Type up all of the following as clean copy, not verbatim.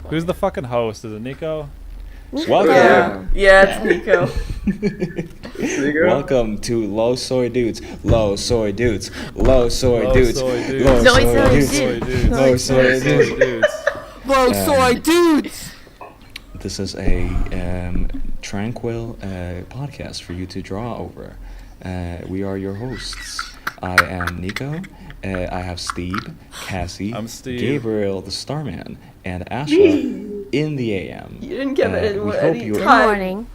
Who's the fucking host? Is it Nico? Welcome. Yeah, it's Nico. Welcome to Low Soy Dudes. Low Soy Dudes. Low Soy Dudes. Low Soy Soy Dudes. Low Soy Dudes. Low Soy Dudes. This is a tranquil podcast for you to draw over. We are your hosts. I am Nico. I have Steeb, Kazee, I'm Steeb. Gabriel the Starman, and Asha in the AM. You didn't give it we any hope time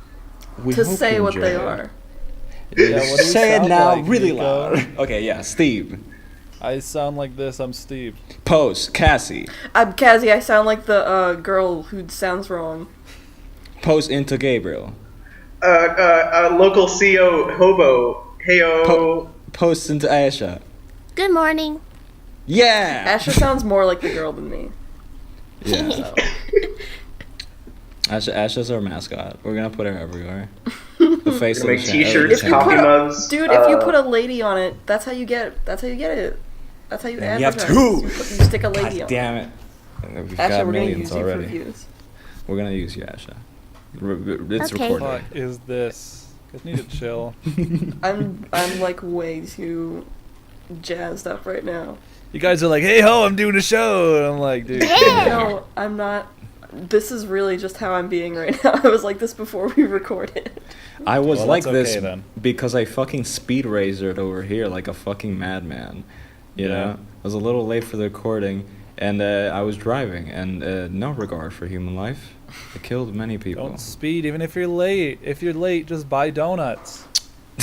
we to hope say you what they enjoy. are. Yeah, what do you Say it sound now, like, really Nico? loud. Okay, yeah, Steeb. I sound like this. I'm Steeb. Pose, Kazee. I'm Kazee. I sound like the girl who sounds wrong. Pose into Gabriel. Local CO hobo. Heyo. Post into Asha. Good morning. Yeah. Asha sounds more like the girl than me. Yeah. Asha's our mascot. We're gonna put her everywhere. The face of the Make channel. t-shirts, If you coffee put a- mugs. Dude, if you put a lady on it, that's how you get it. That's how you get it. That's how you And you have advertise. two. You stick a lady God on damn it. We've Asha, got we're gonna millions use you for already. views. We're gonna use you, Asha. It's Okay. recorded. Fuck is this? Just need to chill. I'm like way too jazzed up right now. You guys are like, hey ho, I'm doing a show. And I'm like, dude. No, I'm not. This is really just how I'm being right now. I was like this before we recorded. I was Well, like that's this okay, then. because I fucking speed racered over here like a fucking madman. You Yeah. know? I was a little late for the recording, and I was driving, and no regard for human life. I killed many people. Don't speed, even if you're late. If you're late, just buy donuts.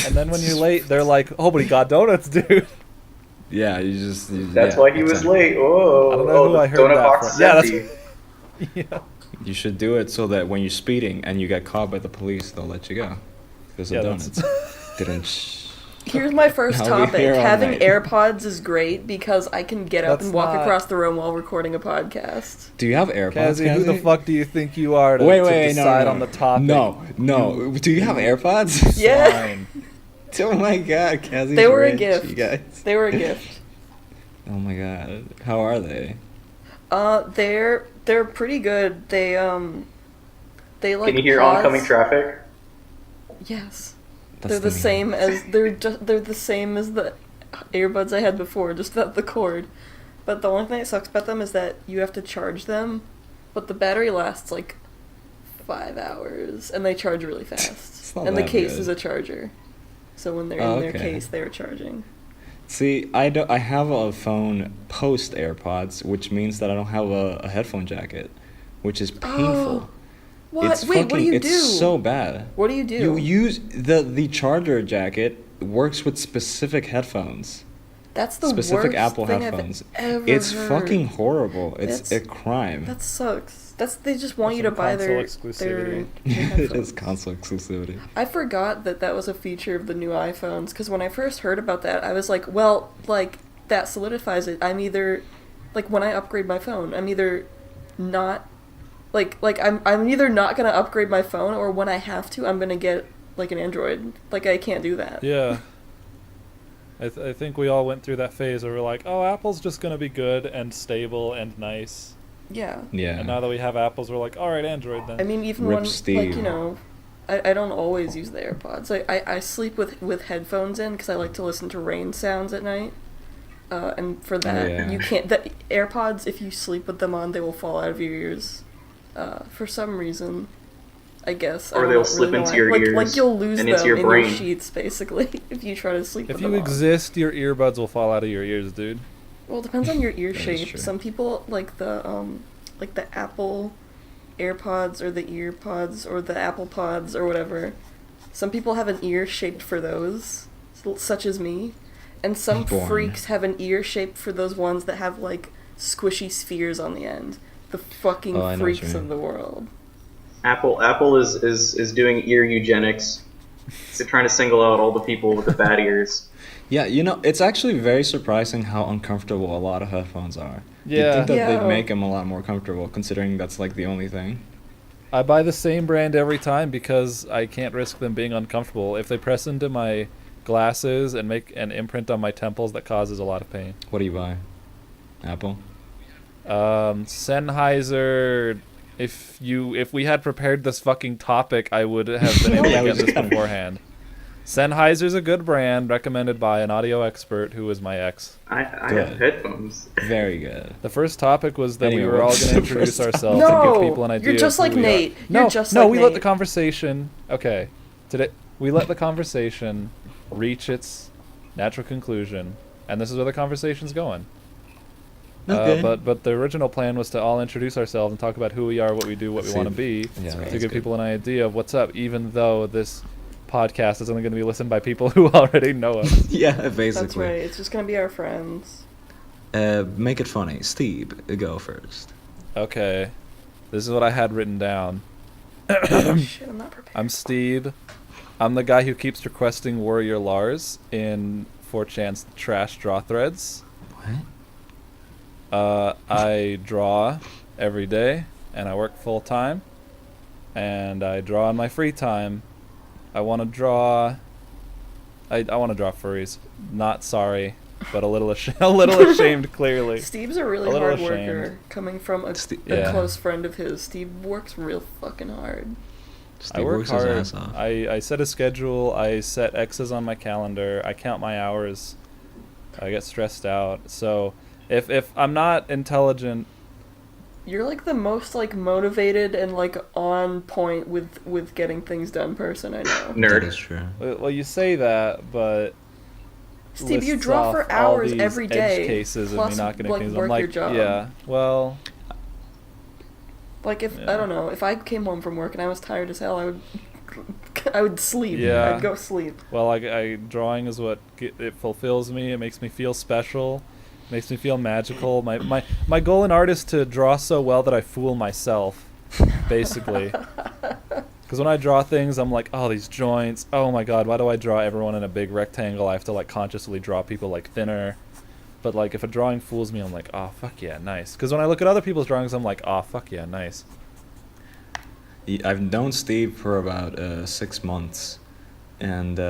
And then when you're late, they're like, oh, but he got donuts, dude. Yeah, That's yeah, why he was exactly. late. Oh, I don't know who the I heard donut that box from. is Yeah, empty. Yeah. You should do it so that when you're speeding and you get caught by the police, they'll let you go. Because Yeah, of that's- donuts. Didn't. Here's my first I'll be topic. here all Having night. AirPods is great because I can get up That's and walk not- across the room while recording a podcast. Do you have AirPods? Kazee, who the Kazee? fuck do you think you are to, Wait, to no, decide no, on the topic? No. Do you have AirPods? Yeah. Fine. Oh my god, Kazee's They were a rich, gift. you guys. They were a gift. Oh my god. How are they? They're pretty good. They like. Can you hear pause- oncoming traffic? Yes. That's They're the main- same as they're the same as the earbuds I had before, just without the cord. But the only thing that sucks about them is that you have to charge them, but the battery lasts like 5 hours, and they charge really fast. It's not And the that case good. is a charger, so when they're Oh, in their okay. case, they're charging. See, I have a phone post AirPods, which means that I don't have a headphone jacket, which is painful. What? It's Wait, what do you it's do? so bad. What do you do? You use the charger jacket works with specific headphones. That's the Specific worst Apple thing headphones. I've ever It's heard. fucking horrible. It's That's- a crime. That sucks. They just want That's you to some buy their console exclusivity. It headphones. is console exclusivity. I forgot that was a feature of the new iPhones, because when I first heard about that, I was like, well, like, that solidifies it. I'm either, like, when I upgrade my phone, I'm either not, I'm either not gonna upgrade my phone, or when I have to, I'm gonna get, like, an Android. Like, I can't do that. Yeah. I think we all went through that phase where we're like, oh, Apple's just going to be good and stable and nice. Yeah. Yeah. And now that we have Apples, we're like, all right, Android then. I mean, even Rip when, Steve. like, you know, I don't always use the AirPods. I sleep with headphones in, because I like to listen to rain sounds at night. And for that, yeah. you can't. The AirPods, if you sleep with them on, they will fall out of your ears. For some reason, I guess. Or I don't they'll really slip know into why. your like, ears Like you'll lose and them into your in brain. your sheets, basically, if you try to sleep if with you them on. exist, your earbuds will fall out of your ears, dude. Well, it depends on your ear That is shape. true. Some people like the Apple AirPods or the EarPods or the Apple Pods or whatever. Some people have an ear shaped for those, such as me. And some Born. freaks have an ear shaped for those ones that have, like, squishy spheres on the end. The fucking Oh, I know what you freaks of mean. the world. Apple is doing ear eugenics. They're trying to single out all the people with the bad ears. Yeah, you know, it's actually very surprising how uncomfortable a lot of headphones are. Yeah. You'd think that Yeah. they'd make them a lot more comfortable, considering that's like the only thing. I buy the same brand every time because I can't risk them being uncomfortable. If they press into my glasses and make an imprint on my temples, that causes a lot of pain. What do you buy? Apple? Sennheiser. If we had prepared this fucking topic, I would have been able to get this beforehand. Sennheiser's a good brand, recommended by an audio expert who was my ex. I have headphones. Very good. The first topic was that Anyway, we were all what's going to the introduce first ourselves topic? and give No, people an idea. you're just of like who we Nate. are. You're No, just no, like we let the Nate. conversation. Okay, today we let the conversation reach its natural conclusion, and this is where the conversation's going. Okay. But the original plan was to all introduce ourselves and talk about who we are, what we do, what we See, want to be, yeah, to that's give good. people an idea of what's up. Even though this podcast is only going to be listened by people who already know us. Yeah, That's basically. right. It's just gonna be our friends. Make it funny. Steeb, go first. Okay, this is what I had written down. Shit, I'm not prepared. I'm Steeb. I'm the guy who keeps requesting Warrior Lars in 4chan's trash draw threads. What? I draw every day, and I work full time, and I draw in my free time. I want to draw. I want to draw furries. Not sorry, but a little ashamed. Clearly, Steve's a really A little hard ashamed. worker. Coming from a Yeah. close friend of his, Steve works real fucking hard. I Steeb work works his hard. ass off. I set a schedule. I set X's on my calendar. I count my hours. I get stressed out. So if I'm not intelligent, You're like the most like motivated and like on point with getting things done person I know. That is Nerd. true. well, you say that, but Steve, you lists draw off for all hours these every edge day. cases of plus, me not getting like, things. work I'm like, your job. yeah, well, Like if Yeah. I don't know, if I came home from work and I was tired as hell, I would sleep. Yeah. I'd go sleep. well, I drawing is what it fulfills me. It makes me feel special, makes me feel magical. My goal in art is to draw so well that I fool myself, basically. Because when I draw things, I'm like, oh, these joints. Oh my god, why do I draw everyone in a big rectangle? I have to like consciously draw people like thinner. But like if a drawing fools me, I'm like, oh fuck yeah, nice. Because when I look at other people's drawings, I'm like, oh fuck yeah, nice. I've known Steve for about 6 months, and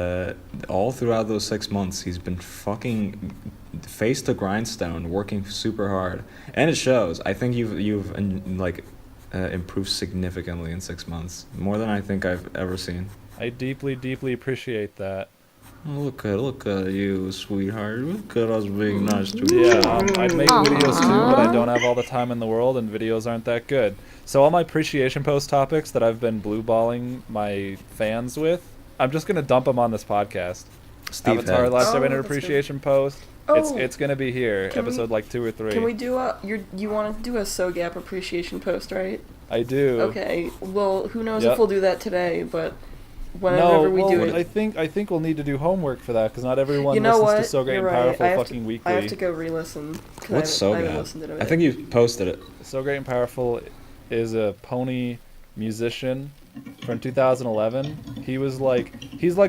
all throughout those 6 months, he's been fucking face to grindstone, working super hard, and it shows. I think you've improved significantly in 6 months, more than I think I've ever seen. I deeply, deeply appreciate that. Look at you, sweetheart. Look at us being nice to each Yeah, other. I'd make videos too, but I don't have all the time in the world, and videos aren't that good. So all my appreciation post topics that I've been blue-balling my fans with, I'm just gonna dump them on this podcast. Steve Avatar: had- Last Oh, Airbender that's appreciation post. Oh. It's gonna be here, Can we- episode like 2 or 3. Can we do you want to do a SoGap appreciation post, right? I do. Okay. Well, who knows Yep. if we'll do that today, but No, whenever we well, do it. I think we'll need to do homework for that because not everyone You know listens what? to So Great You're and right. Powerful I have fucking to, weekly. I have to go re-listen. 'cause What's I haven't SoGap? listened to it. I think you posted it. So Great and Powerful is a pony musician from 2011. He's like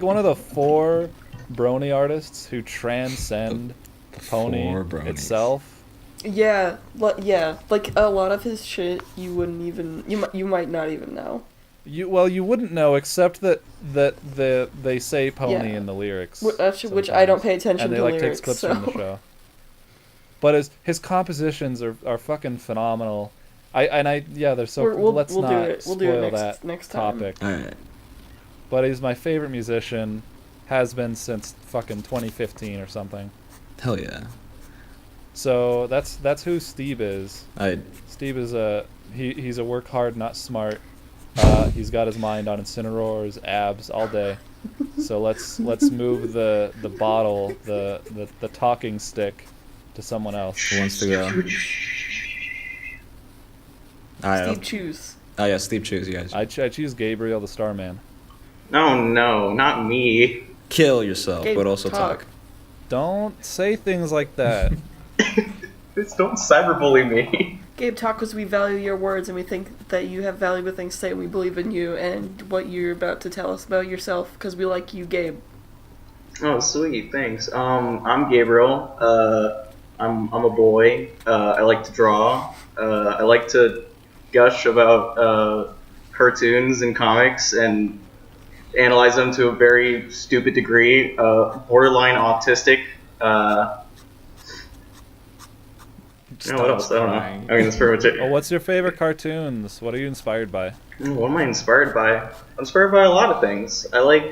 one of the 4 brony artists who transcend the pony 4 bronies. itself. Yeah, like a lot of his shit, you wouldn't even you might not even know. You wouldn't know except that they say pony Yeah. in the lyrics. Which I don't sometimes. pay attention And they to like lyrics. takes clips so. from the show. But his compositions are fucking phenomenal. They're so We'll let's do not it. We'll do spoil it that next time. topic. Alright. But he's my favorite musician, has been since fucking 2015 or something. Hell yeah. So that's who Steeb is. I Steeb is he's a work hard, not smart. He's got his mind on Incineroar's abs all day. So let's move the bottle, the talking stick, to someone else. who wants to go? Steve choose. Oh yeah, Steve choose, you guys. I choose Gabriel, the Starman. No, not me. Kill yourself, Gabe, but also talk. Don't say things like that. Just don't cyberbully me. Gabe, talk because we value your words and we think that you have valuable things to say. We believe in you and what you're about to tell us about yourself because we like you, Gabe. Oh, sweet, thanks. I'm Gabriel. I'm a boy. I like to draw. I like to gush about cartoons and comics and analyze them to a very stupid degree. Borderline autistic. what else? I don't know. I mean, that's pretty much it. Well, what's your favorite cartoons? What are you inspired by? What am I inspired by? I'm inspired by a lot of things. I like,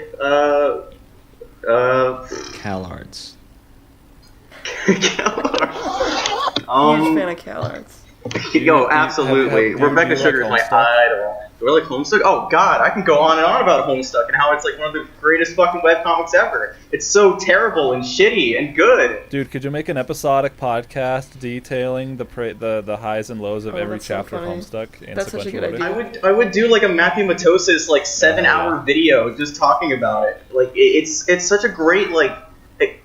CalArts. Huge fan of CalArts. Yo, absolutely. Rebecca Sugar is my idol. Do I like Homestuck? Oh god, I can go on and on about Homestuck and how it's like one of the greatest fucking webcomics ever. It's so terrible and shitty and good. Dude, could you make an episodic podcast detailing the highs and lows of every chapter of Homestuck in That's such a good sequential order? idea. I would do like a Matthew Matosis like 7-hour video just talking about it. Like it's such a great like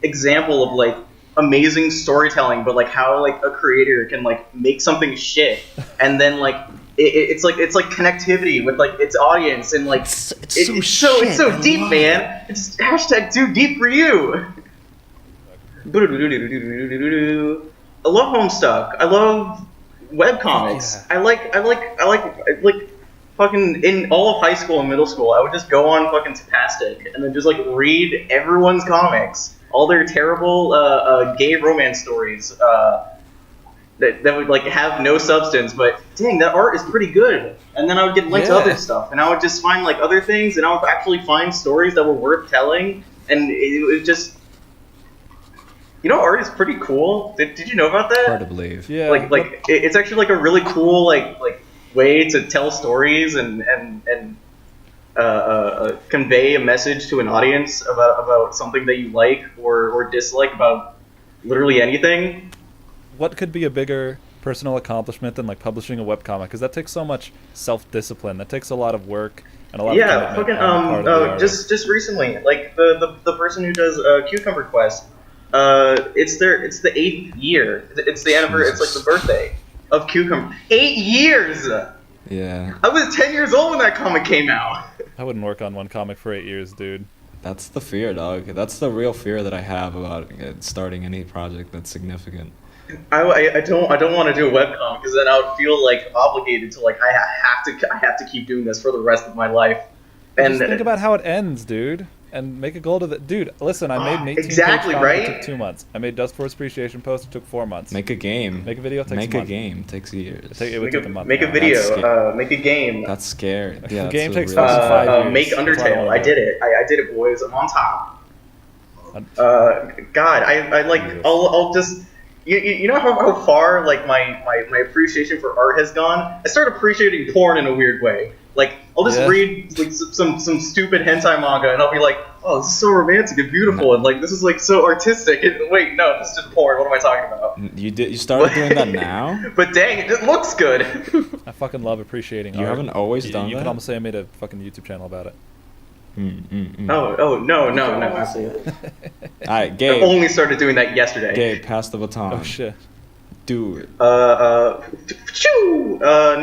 example of like amazing storytelling, but like how like a creator can like make something shit and then like it's like connectivity with like its audience and like it's so deep, man. It's hashtag too deep for you. I love Homestuck. I love webcomics. Yeah. I like fucking in all of high school and middle school. I would just go on fucking Tapastic and then just like read everyone's comics, all their terrible gay romance stories. That would like have no substance, but dang, that art is pretty good. And then I would get linked to other stuff, and I would just find like other things, and I would actually find stories that were worth telling. And it was just, art is pretty cool. Did you know about that? Hard to believe. Yeah. Like it's actually like a really cool like way to tell stories and convey a message to an audience about something that you like or dislike about literally anything. What could be a bigger personal accomplishment than like publishing a webcomic? Because that takes so much self-discipline. That takes a lot of work and a lot of commitment on the part of the artist. just recently, like the person who does Cucumber Quest, it's the 8th year. It's the anniversary. It's like the birthday of Cucumber. 8 years. Yeah. I was 10 years old when that comic came out. I wouldn't work on one comic for 8 years, dude. That's the fear, dog. That's the real fear that I have about starting any project that's significant. I don't want to do a webcomic because then I would feel like obligated to like I have to keep doing this for the rest of my life. And just think about how it ends, dude, and make a goal to that. Dude, listen, I made an 18-page exactly, comic. right? It took 2 months. I made Dust Force Appreciation Post. It took 4 months. Make a game. Make a video. Takes Make a month. game. Takes years. It would take a month. Make a video. Make a game. That's scary. Yeah, The game takes really fucking 5 years. Make That's what I Undertale. wanna I did it. I did it, boys. I'm on top. God, I like. I'll just. You know how far like my appreciation for art has gone? I started appreciating porn in a weird way. Like I'll just read like some stupid hentai manga and I'll be like, oh, this is so romantic and beautiful and like this is like so artistic. And, wait, no, this is just porn. What am I talking about? You started doing that now? But dang, it looks good. I fucking love appreciating art. You haven't always done You that? can almost say I made a fucking YouTube channel about it. Oh no, absolutely. Alright, I Gabe. only started doing that yesterday. Gabe, pass the baton. Oh shit. Do it.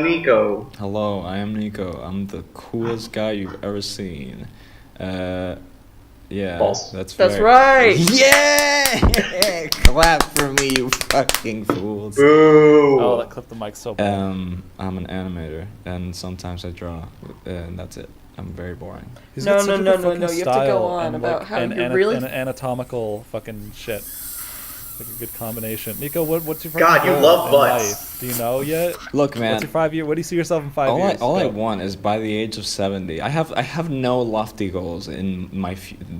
Nico. Hello, I am Nico. I'm the coolest guy you've ever seen. Yeah, False. that's right. Yeah! Clap for me, you fucking fools. Boo. Oh, that clipped the mic so bad. I'm an animator, and sometimes I draw, and that's it. I'm very boring. He's No, got such a no, good no, fucking no, you have to go style on and, about like, how and, you're and, really- and anatomical fucking shit. Like a good combination. Nico, what's your God, you goal love in butts. life? Do you know yet? Look, man. What's your 5 year? What do you see yourself in 5 years? All I Go. want is by the age of 70. I have no lofty goals in my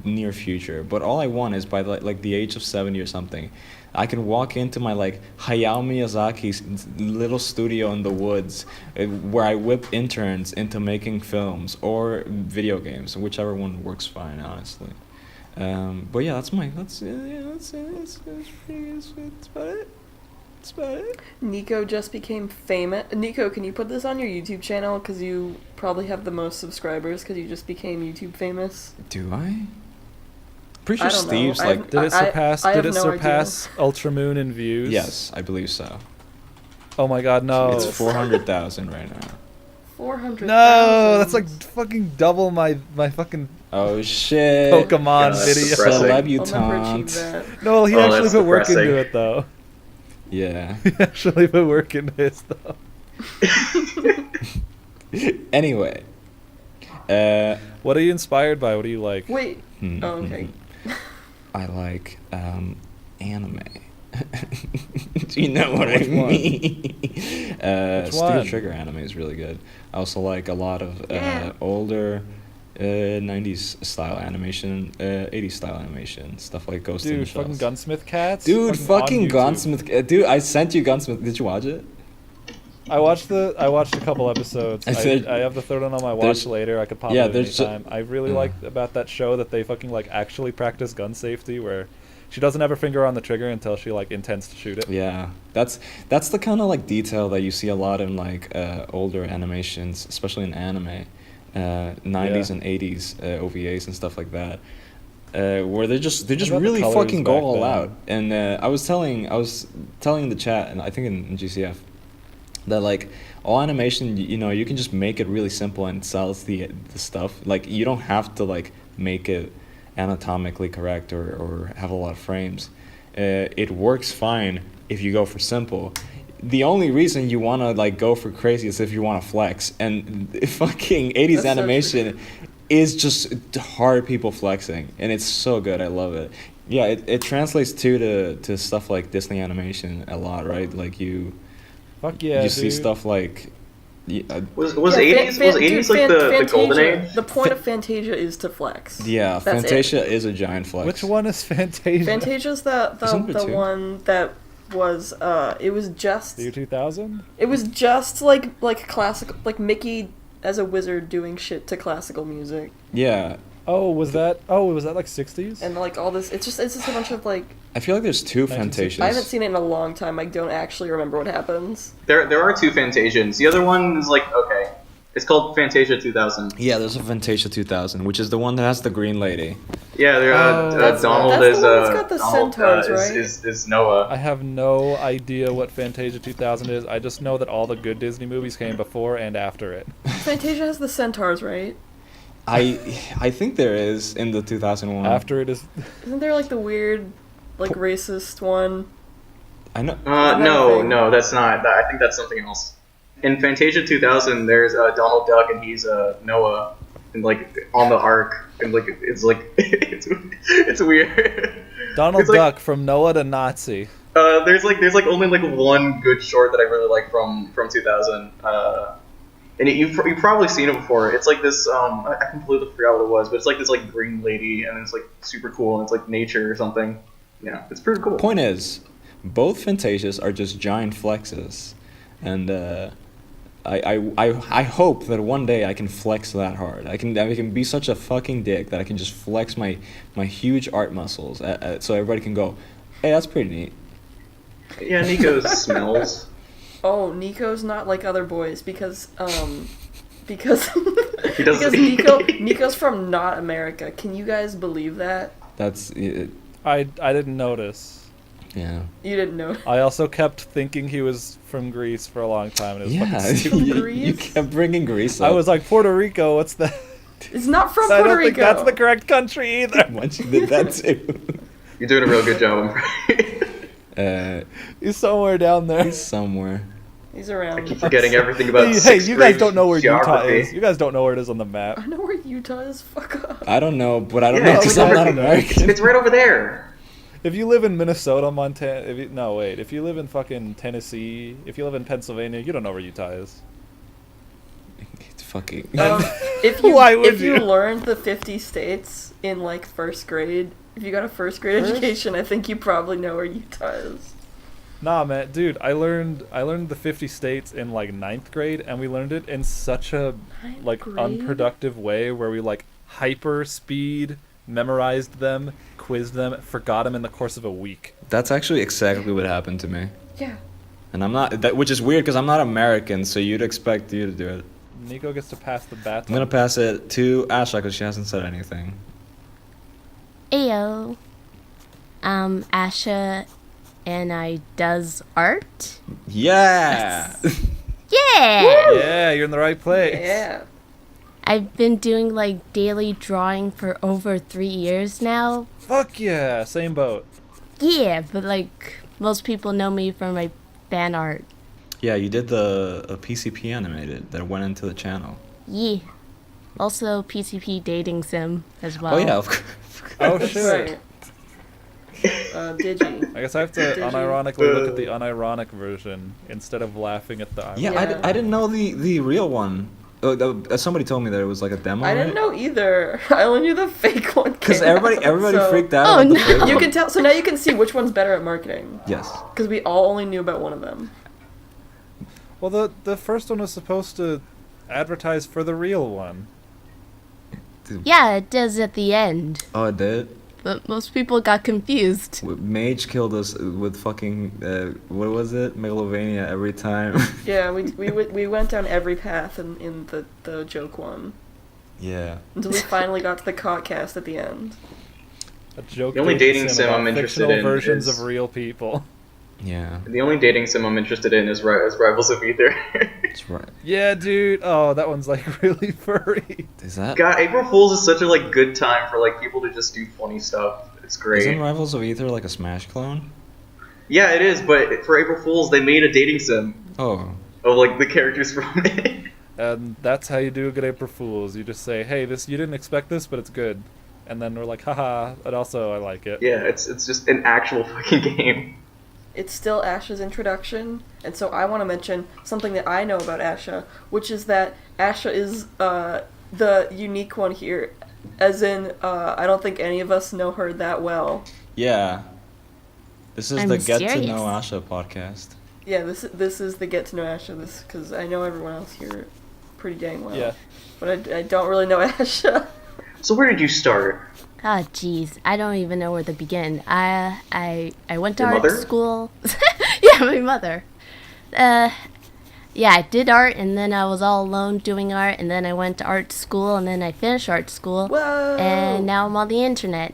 near future, but all I want is by like the age of 70 or something, I can walk into my like Hayao Miyazaki's little studio in the woods, where I whip interns into making films or video games, whichever one works fine, honestly. But yeah, that's about it. That's about it. Nico just became famous. Nico, can you put this on your YouTube channel? Because you probably have the most subscribers because you just became YouTube famous. Do I? Pretty I sure don't know. Steve's like. Did it surpass? I Did have it no surpass Ultramoon in views? Yes, I believe so. Oh my God, no! It's 400,000 right now. 400,000. No, that's like fucking double my fucking Oh shit! Pokemon God, that's video. depressing. I'll never achieve Celebutante. that. No, he Oh, actually that's put work into depressing. it though. Yeah. He actually put work into his though. Anyway. What are you inspired by? What do you like? Wait. Hmm, Oh, okay. I like anime. You know what Which I one? mean? Which Studio one? Trigger anime is really good. I also like a lot of Yeah. older 90s style animation, 80s style animation, stuff like Ghost in the Dude, fucking Shells. Gunsmith Cats. Dude, on fucking YouTube. Gunsmith. Dude, I sent you Gunsmith. Did you watch it? I watched a couple episodes. I said- I have the third one on my watch there's- later. I could pop yeah, it there's anytime. I really liked about that show that they fucking like actually practice gun safety, where she doesn't have her finger on the trigger until she like intends to shoot it. Yeah, that's the kind of like detail that you see a lot in like older animations, especially in anime, 90s Yeah. and 80s OVAs and stuff like that, where they just about the really colors fucking go back all then? out. And I was telling the chat, and I think in GCF, that like all animation, you know, you can just make it really simple and it sells the stuff. Like you don't have to like make it anatomically correct or have a lot of frames. It works fine if you go for simple. The only reason you want to like go for crazy is if you want to flex, and fucking 80s That's so animation is just hard people flexing, and it's so good. I love it. Yeah, it translates to stuff like Disney animation a lot, right? Like you Fuck yeah, you dude. see stuff like Was Yeah, 80s was 80s like the golden Fantasia. age? The point of Fantasia is to flex. yeah, That's it. Fantasia is a giant flex. Which one is Fantasia? Fantasia's Isn't there the two? one that was it was just The year 2000? like classical, like Mickey as a wizard doing shit to classical music Yeah, Was that like 60s? and like all this. It's just a bunch of like I feel like there's two 1960s. Fantasias. I haven't seen it in a long time. I don't actually remember what happens. There are two Fantasians. The other one is like okay. It's called Fantasia 2000. Yeah, there's a Fantasia 2000, which is the one that has the green lady. Yeah, they're That's- Donald that's is the one that's got the Donald, centaurs, right? is Noah. I have no idea what Fantasia 2000 is. I just know that all the good Disney movies came before and after it. Fantasia has the centaurs, right? I think there is in the 2001. After it is Isn't there like the weird, like racist one? I know. No, that's not. I think that's something else. In Fantasia 2000, there's Donald Duck, and he's Noah, and like on the ark, and like it's it's weird. Donald It's like- Duck from Noah to Nazi. There's only like one good short that I really like from 2000. And you've probably seen it before. It's like this. I completely forgot what it was, but it's like this like green lady, and it's like super cool, and it's like nature or something. Yeah, it's pretty cool. Point is, both Fantasias are just giant flexes, and I hope that one day I can flex that hard. I can be such a fucking dick that I can just flex my huge art muscles, so everybody can go, hey, that's pretty neat. Yeah, Nico smells. Oh, Nico's not like other boys because because He doesn't- because Nico's from not America. Can you guys believe that? That's I didn't notice. yeah. You didn't know. I also kept thinking he was from Greece for a long time, and it was Yeah, fucking stupid. you Greece? kept bringing Greece up. I was like, Puerto Rico, what's that? It's not from I Puerto don't Rico. think that's the correct country either. once you did that too. You're doing a real good job. He's somewhere down there. He's somewhere. He's around. Keep forgetting everything about. Hey, sixth you guys grade don't know where geography. Utah is. You guys don't know where it is on the map. I know where Utah is. Fuck off. I don't know, but I don't Yeah, know it's because I'm not over- American. It's right over there. If you live in Minnesota, Montana, if you live in fucking Tennessee, if you live in Pennsylvania, you don't know where Utah is. It's fucking. If you Why would if you you? learned the 50 states in like first grade, if you got a first grade education, I think you probably know where Utah is. Nah, man, dude, I learned the 50 states in like 9th grade, and we learned it in such a Ninth like grade? unproductive way where we like hyper speed memorized them, quizzed them, forgot them in the course of a week. That's actually exactly what happened to me, Yeah. and I'm not. Which is weird because I'm not American, so you'd expect you to do it. Nico gets to pass the baton. I'm gonna pass it to Asha because she hasn't said anything. Ayo. Asha and I does art. Yeah. Yeah! Yeah, you're in the right place. Yeah. I've been doing like daily drawing for over 3 years now. Fuck yeah, same boat. Yeah, but like most people know me for my fan art. Yeah, you did the PCP animated that went into the channel. Yeah. Also PCP dating sim as well. Oh yeah, of course. Oh shit. Right. Digi. I guess I have to Digi. unironically look at the unironic version instead of laughing at the ironic. Yeah, Yeah. I didn't know the real one. Somebody told me that it was like a demo. I didn't know either. I only knew the fake one. Because came everybody out, so- freaked out. Oh, about the no. fake You one. can tell. So now you can see which one's better at marketing. Yes. Because we all only knew about one of them. Well, the first one was supposed to advertise for the real one. Yeah, it does at the end. Oh, it did. But most people got confused. Mage killed us with fucking what was it? Megalovania every time. Yeah, we went down every path in the joke one Yeah. until we finally got to the podcast at the end. A joke. The only dating sim about I'm interested fictional in versions is- of real people. Yeah. The only dating sim I'm interested in is Rivals of Ether. That's right. Yeah, dude. Oh, that one's like really furry. Is that? God, April Fool's is such a like good time for like people to just do funny stuff. It's great. Isn't Rivals of Ether like a Smash clone? Yeah, it is. But for April Fool's, they made a dating sim Oh. of like the characters from it. And that's how you do a good April Fool's. You just say, "Hey, this you didn't expect this, but it's good," and then we're like, "Haha!" But also, I like it. Yeah, it's just an actual fucking game. It's still Asha's introduction, and so I want to mention something that I know about Asha, which is that Asha is the unique one here, as in I don't think any of us know her that well. Yeah. This is I'm the Get to mysterious. Know Asha podcast. Yeah, this is the Get to Know Asha, this because I know everyone else here pretty dang well. Yeah. But I don't really know Asha. So where did you start? Oh, jeez. I don't even know where to begin. I went to Your art mother? school. Yeah, my mother. Yeah, I did art, and then I was all alone doing art, and then I went to art school, and then I finished art school, Whoa! and now I'm on the internet.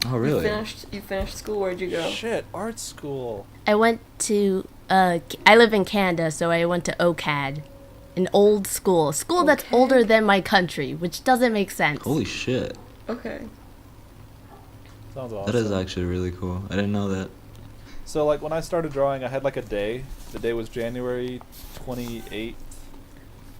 Oh, really? You finished school. Where'd you go? Shit, art school. I went to, I live in Canada, so I went to OCAD, an old school. A school that's Okay. older than my country, which doesn't make sense. Holy shit. Okay. Sounds awesome. That is actually really cool. I didn't know that. So, like, when I started drawing, I had, like, a day. The day was January 28th,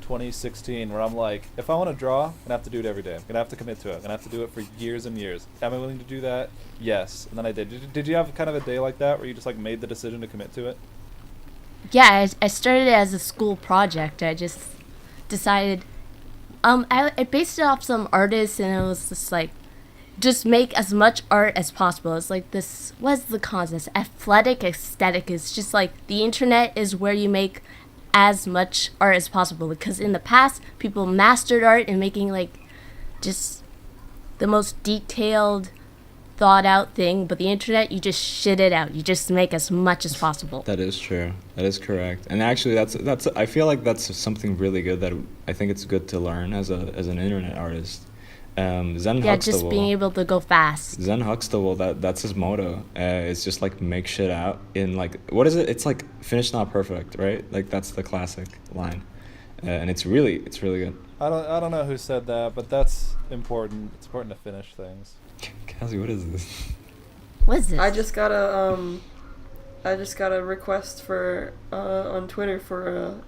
2016, where I'm like, if I want to draw, I'm going to have to do it every day. I'm going to have to commit to it. I'm going to have to do it for years and years. Am I willing to do that? Yes. And then I did. Did you have kind of a day like that where you just, like, made the decision to commit to it? Yeah, I started it as a school project. I just decided, I based it off some artists, and it was just like, just make as much art as possible. It's like this, what's the concept? Athletic aesthetic is just like, the internet is where you make as much art as possible. Because in the past, people mastered art and making like, just the most detailed, thought out thing, but the internet, you just shit it out. You just make as much as possible. That is true. That is correct. And actually, that's. I feel like that's something really good that I think it's good to learn as an internet artist. Zen Yeah, Huxtable. just being able to go fast. Zen Huxtable. That's his motto. It's just like make shit out in like what is it? It's like finished not perfect, right? Like that's the classic line, and it's really good. I don't know who said that, but that's important. It's important to finish things. Kazee, what is this? What is this? I just got a request for on Twitter for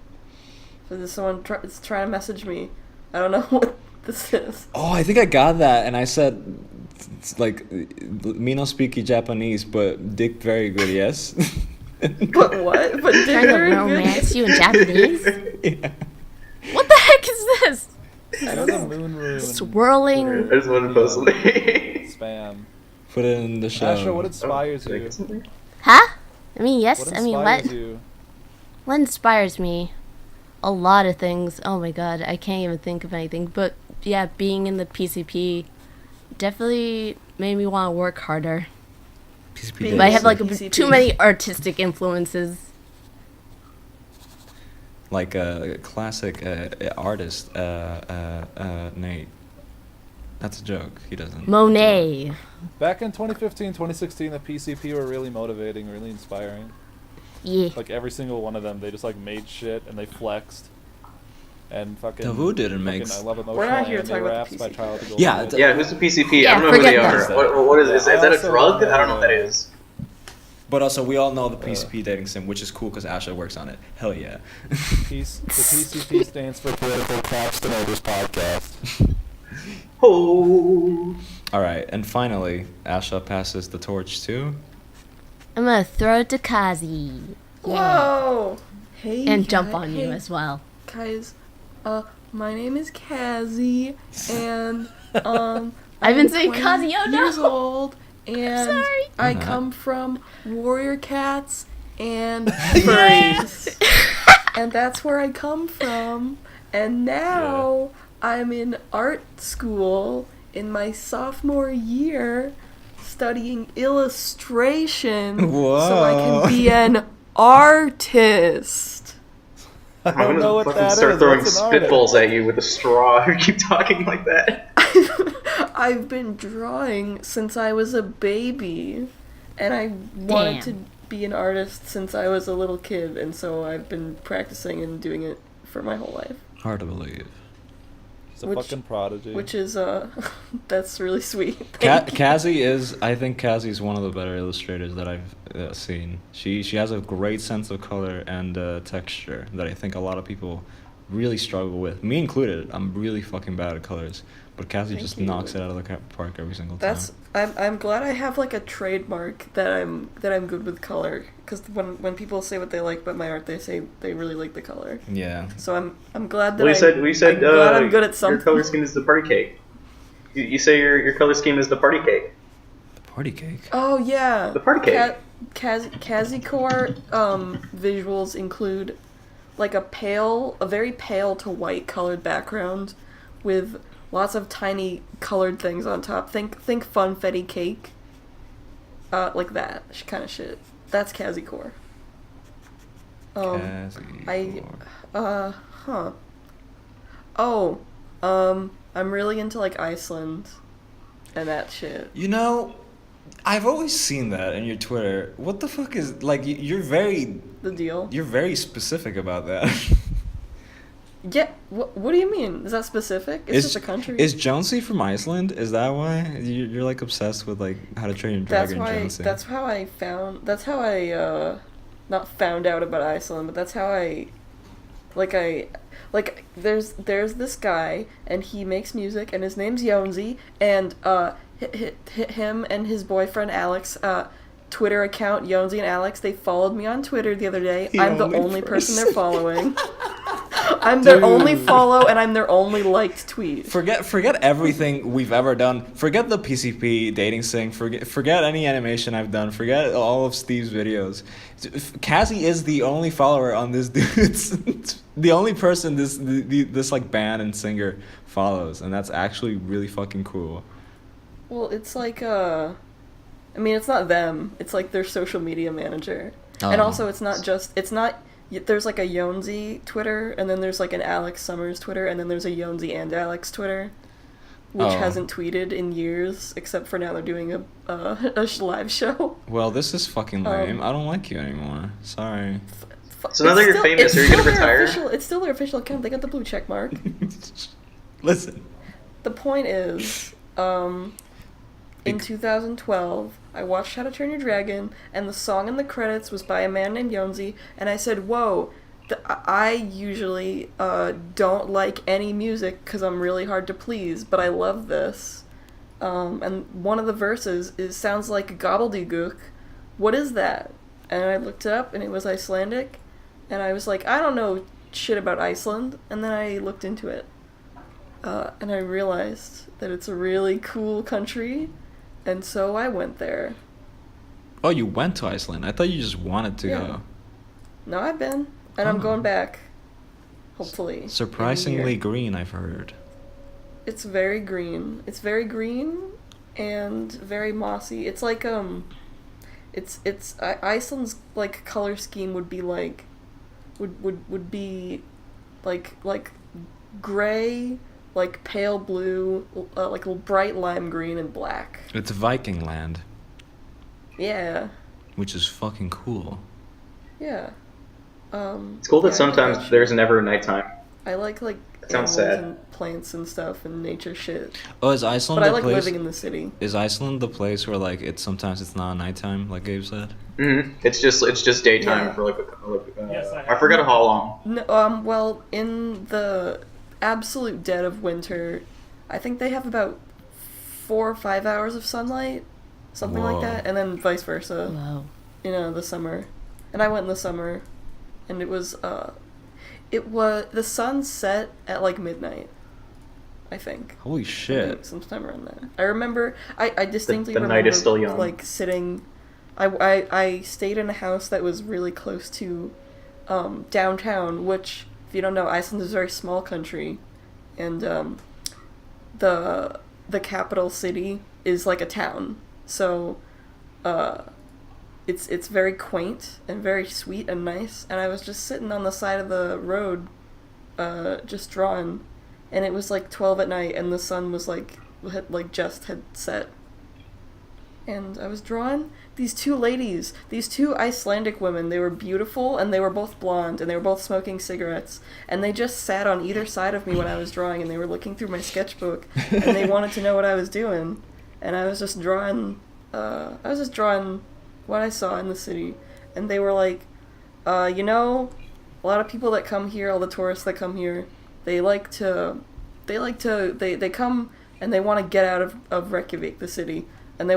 this someone is trying to message me. I don't know what this is. Oh, I think I got that, and I said, it's like, me no speaky Japanese, but dick very good, yes. But what? But trying to very good. romance you in Japanese? Yeah. What the heck is this? I don't The know. moon rune. I Swirling. just wanted to post something. Spam. Put it in the show. Asha, what inspires Did I you? get something? Huh? I mean, yes. What I mean, inspires what? you? What inspires me? A lot of things. Oh my god, I can't even think of anything. But yeah, being in the PCP definitely made me want to work harder. PCP Being But I have like PCP. too many artistic influences. like a classic artist, Nate. That's a joke. He doesn't. Monet. Back in 2015, 2016, the PCP were really motivating, really inspiring. Yeah. Like every single one of them, they just like made shit and they flexed. And fucking. Davu didn't fucking make I love emotional We're not here to anime talk about raps the by PCP. Child of the Yeah, Golden Yeah, who's the PCP? Yeah, I don't know who they forget are. that. What is Yeah, is I that a also, drug? I don't know what that is. But also, we all know the PCP dating sim, which is cool because Asha works on it. Hell yeah. The PCP stands for Political Props to Neighbors Podcast. Oh. All right, and finally, Asha passes the torch to. I'm gonna throw it to Kazee. Whoa! Hey, And jump on you as well. Guys, my name is Kazee, and I've been I'm saying 20 Kazee, oh no! years old, and Sorry. I Uh-huh. come from warrior cats and furries. And that's where I come from. And now I'm in art school in my sophomore year studying illustration so I Whoa. can be an artist. I I'm don't gonna know what fucking that start is. throwing What's an artist? spitballs at you with a straw if you keep talking like that. I've been drawing since I was a baby, and I wanted to be an artist since I was a little kid, and so I've been practicing and doing it for my whole life. Hard to believe. He's a Which- fucking prodigy. Which is, that's really sweet. Thank you. Kazee is, I think Kazee one of the better illustrators that I've seen. She has a great sense of color and texture that I think a lot of people really struggle with. Me included. I'm really fucking bad at colors, but Kazee Thank just you. knocks it out of the park every single That's time. I'm glad I have like a trademark that I'm good with color, because when people say what they like about my art, they say they really like the color. Yeah. So I'm glad that We said I'm glad I'm good at your something. color scheme is the party cake. You say your color scheme is the party cake. The party cake. Oh yeah. The party cake. Kazee core visuals include like a very pale to white colored background with lots of tiny colored things on top. Think funfetti cake. Like that kind of shit. That's Kazee core. Kazee. I'm really into like Iceland and that shit. You know, I've always seen that in your Twitter. What the fuck is like? You're very The deal. specific about that. Yeah. What do you mean? Is that specific? It's just a country. Is Jonesy from Iceland? Is that why you're like obsessed with like How to Train Your Dragon? Jonesy? That's how I not found out about Iceland, but that's how I there's this guy and he makes music and his name's Jonesy, and him and his boyfriend Alex Twitter account Jonesy and Alex, they followed me on Twitter the other day. I'm the only person they're following. I'm their only follow and I'm their only liked tweet. Forget everything we've ever done. Forget the PCP dating thing. Forget any animation I've done. Forget all of Steve's videos. Kazee is the only follower on this dude. The only person this like band and singer follows, and that's actually really fucking cool. Well, it's like I mean, it's not them. It's like their social media manager. And also, it's not. There's like a Jonesy Twitter, and then there's like an Alex Summers Twitter, and then there's a Jonesy and Alex Twitter, which hasn't tweeted in years, except for now they're doing a live show. Well, this is fucking lame. I don't like you anymore. Sorry. So now that you're famous, are you gonna retire? It's still their official account. They got the blue check mark. Listen. The point is, in 2012, I watched How to Train Your Dragon, and the song in the credits was by a man named Jonesy, and I said, whoa, I usually don't like any music because I'm really hard to please, but I love this. And one of the verses sounds like gobbledygook. What is that? And I looked it up, and it was Icelandic, and I was like, I don't know shit about Iceland, and then I looked into it. And I realized that it's a really cool country, and so I went there. Oh, you went to Iceland. I thought you just wanted to go. No, I've been, and I'm going back. Hopefully. in a Surprisingly year. green, I've heard. It's very green. It's very green and very mossy. It's like Iceland's like color scheme would be like would be like gray, like pale blue, like bright lime green and black. It's Viking land, Yeah. which is fucking cool. Yeah. It's cool that yeah, sometimes there's never nighttime. I like sounds animals sad. and plants and stuff and nature shit. Oh, is Iceland But I the like place? living in the city. Is Iceland the place where like sometimes it's not nighttime, like Gabe said? It's just daytime Yeah. for Yes, I I have. forgot how long. No, well, in the absolute dead of winter, I think they have about 4 or 5 hours of sunlight, something Whoa. like that, and then vice versa. Wow. The summer, and I went in the summer, and it was the sun set at like midnight, I think. Holy shit. Sometime around that. I remember, I distinctly The remember night is still young. like sitting. I stayed in a house that was really close to downtown, which, if you don't know, Iceland is a very small country, and the capital city is like a town, so it's very quaint and very sweet and nice. And I was just sitting on the side of the road, just drawing, and it was like 12 at night, and the sun was just had set. And I was drawing these two Icelandic women. They were beautiful, and they were both blonde, and they were both smoking cigarettes. And they just sat on either side of me when I was drawing, and they were looking through my sketchbook, and they wanted to know what I was doing. And I was just drawing, what I saw in the city. And they were like, a lot of people that come here, all the tourists that come here, they come and they want to get out of Reykjavik, the city. And they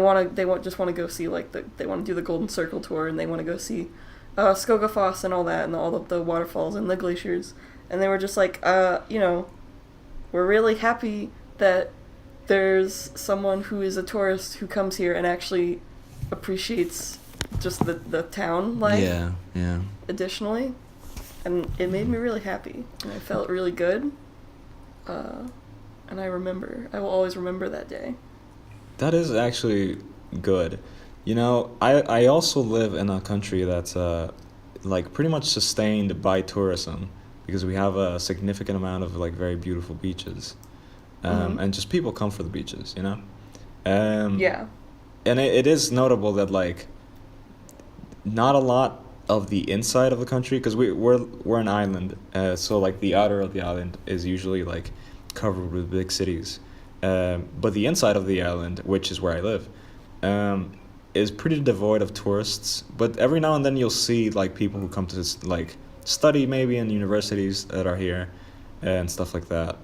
just want to go see they want to do the Golden Circle tour, and they want to go see Skogafoss and all that, and all of the waterfalls and the glaciers. And they were just like, we're really happy that there's someone who is a tourist who comes here and actually appreciates just the town life. Yeah. Additionally, and it made me really happy, and I felt really good. And I will always remember that day. That is actually good. I also live in a country that's pretty much sustained by tourism, because we have a significant amount of very beautiful beaches, and just people come for the beaches, Yeah. And it is notable that not a lot of the inside of the country, because we're an island, so the outer of the island is usually covered with big cities. But the inside of the island, which is where I live, is pretty devoid of tourists. But every now and then you'll see people who come to study maybe in universities that are here, and stuff like that.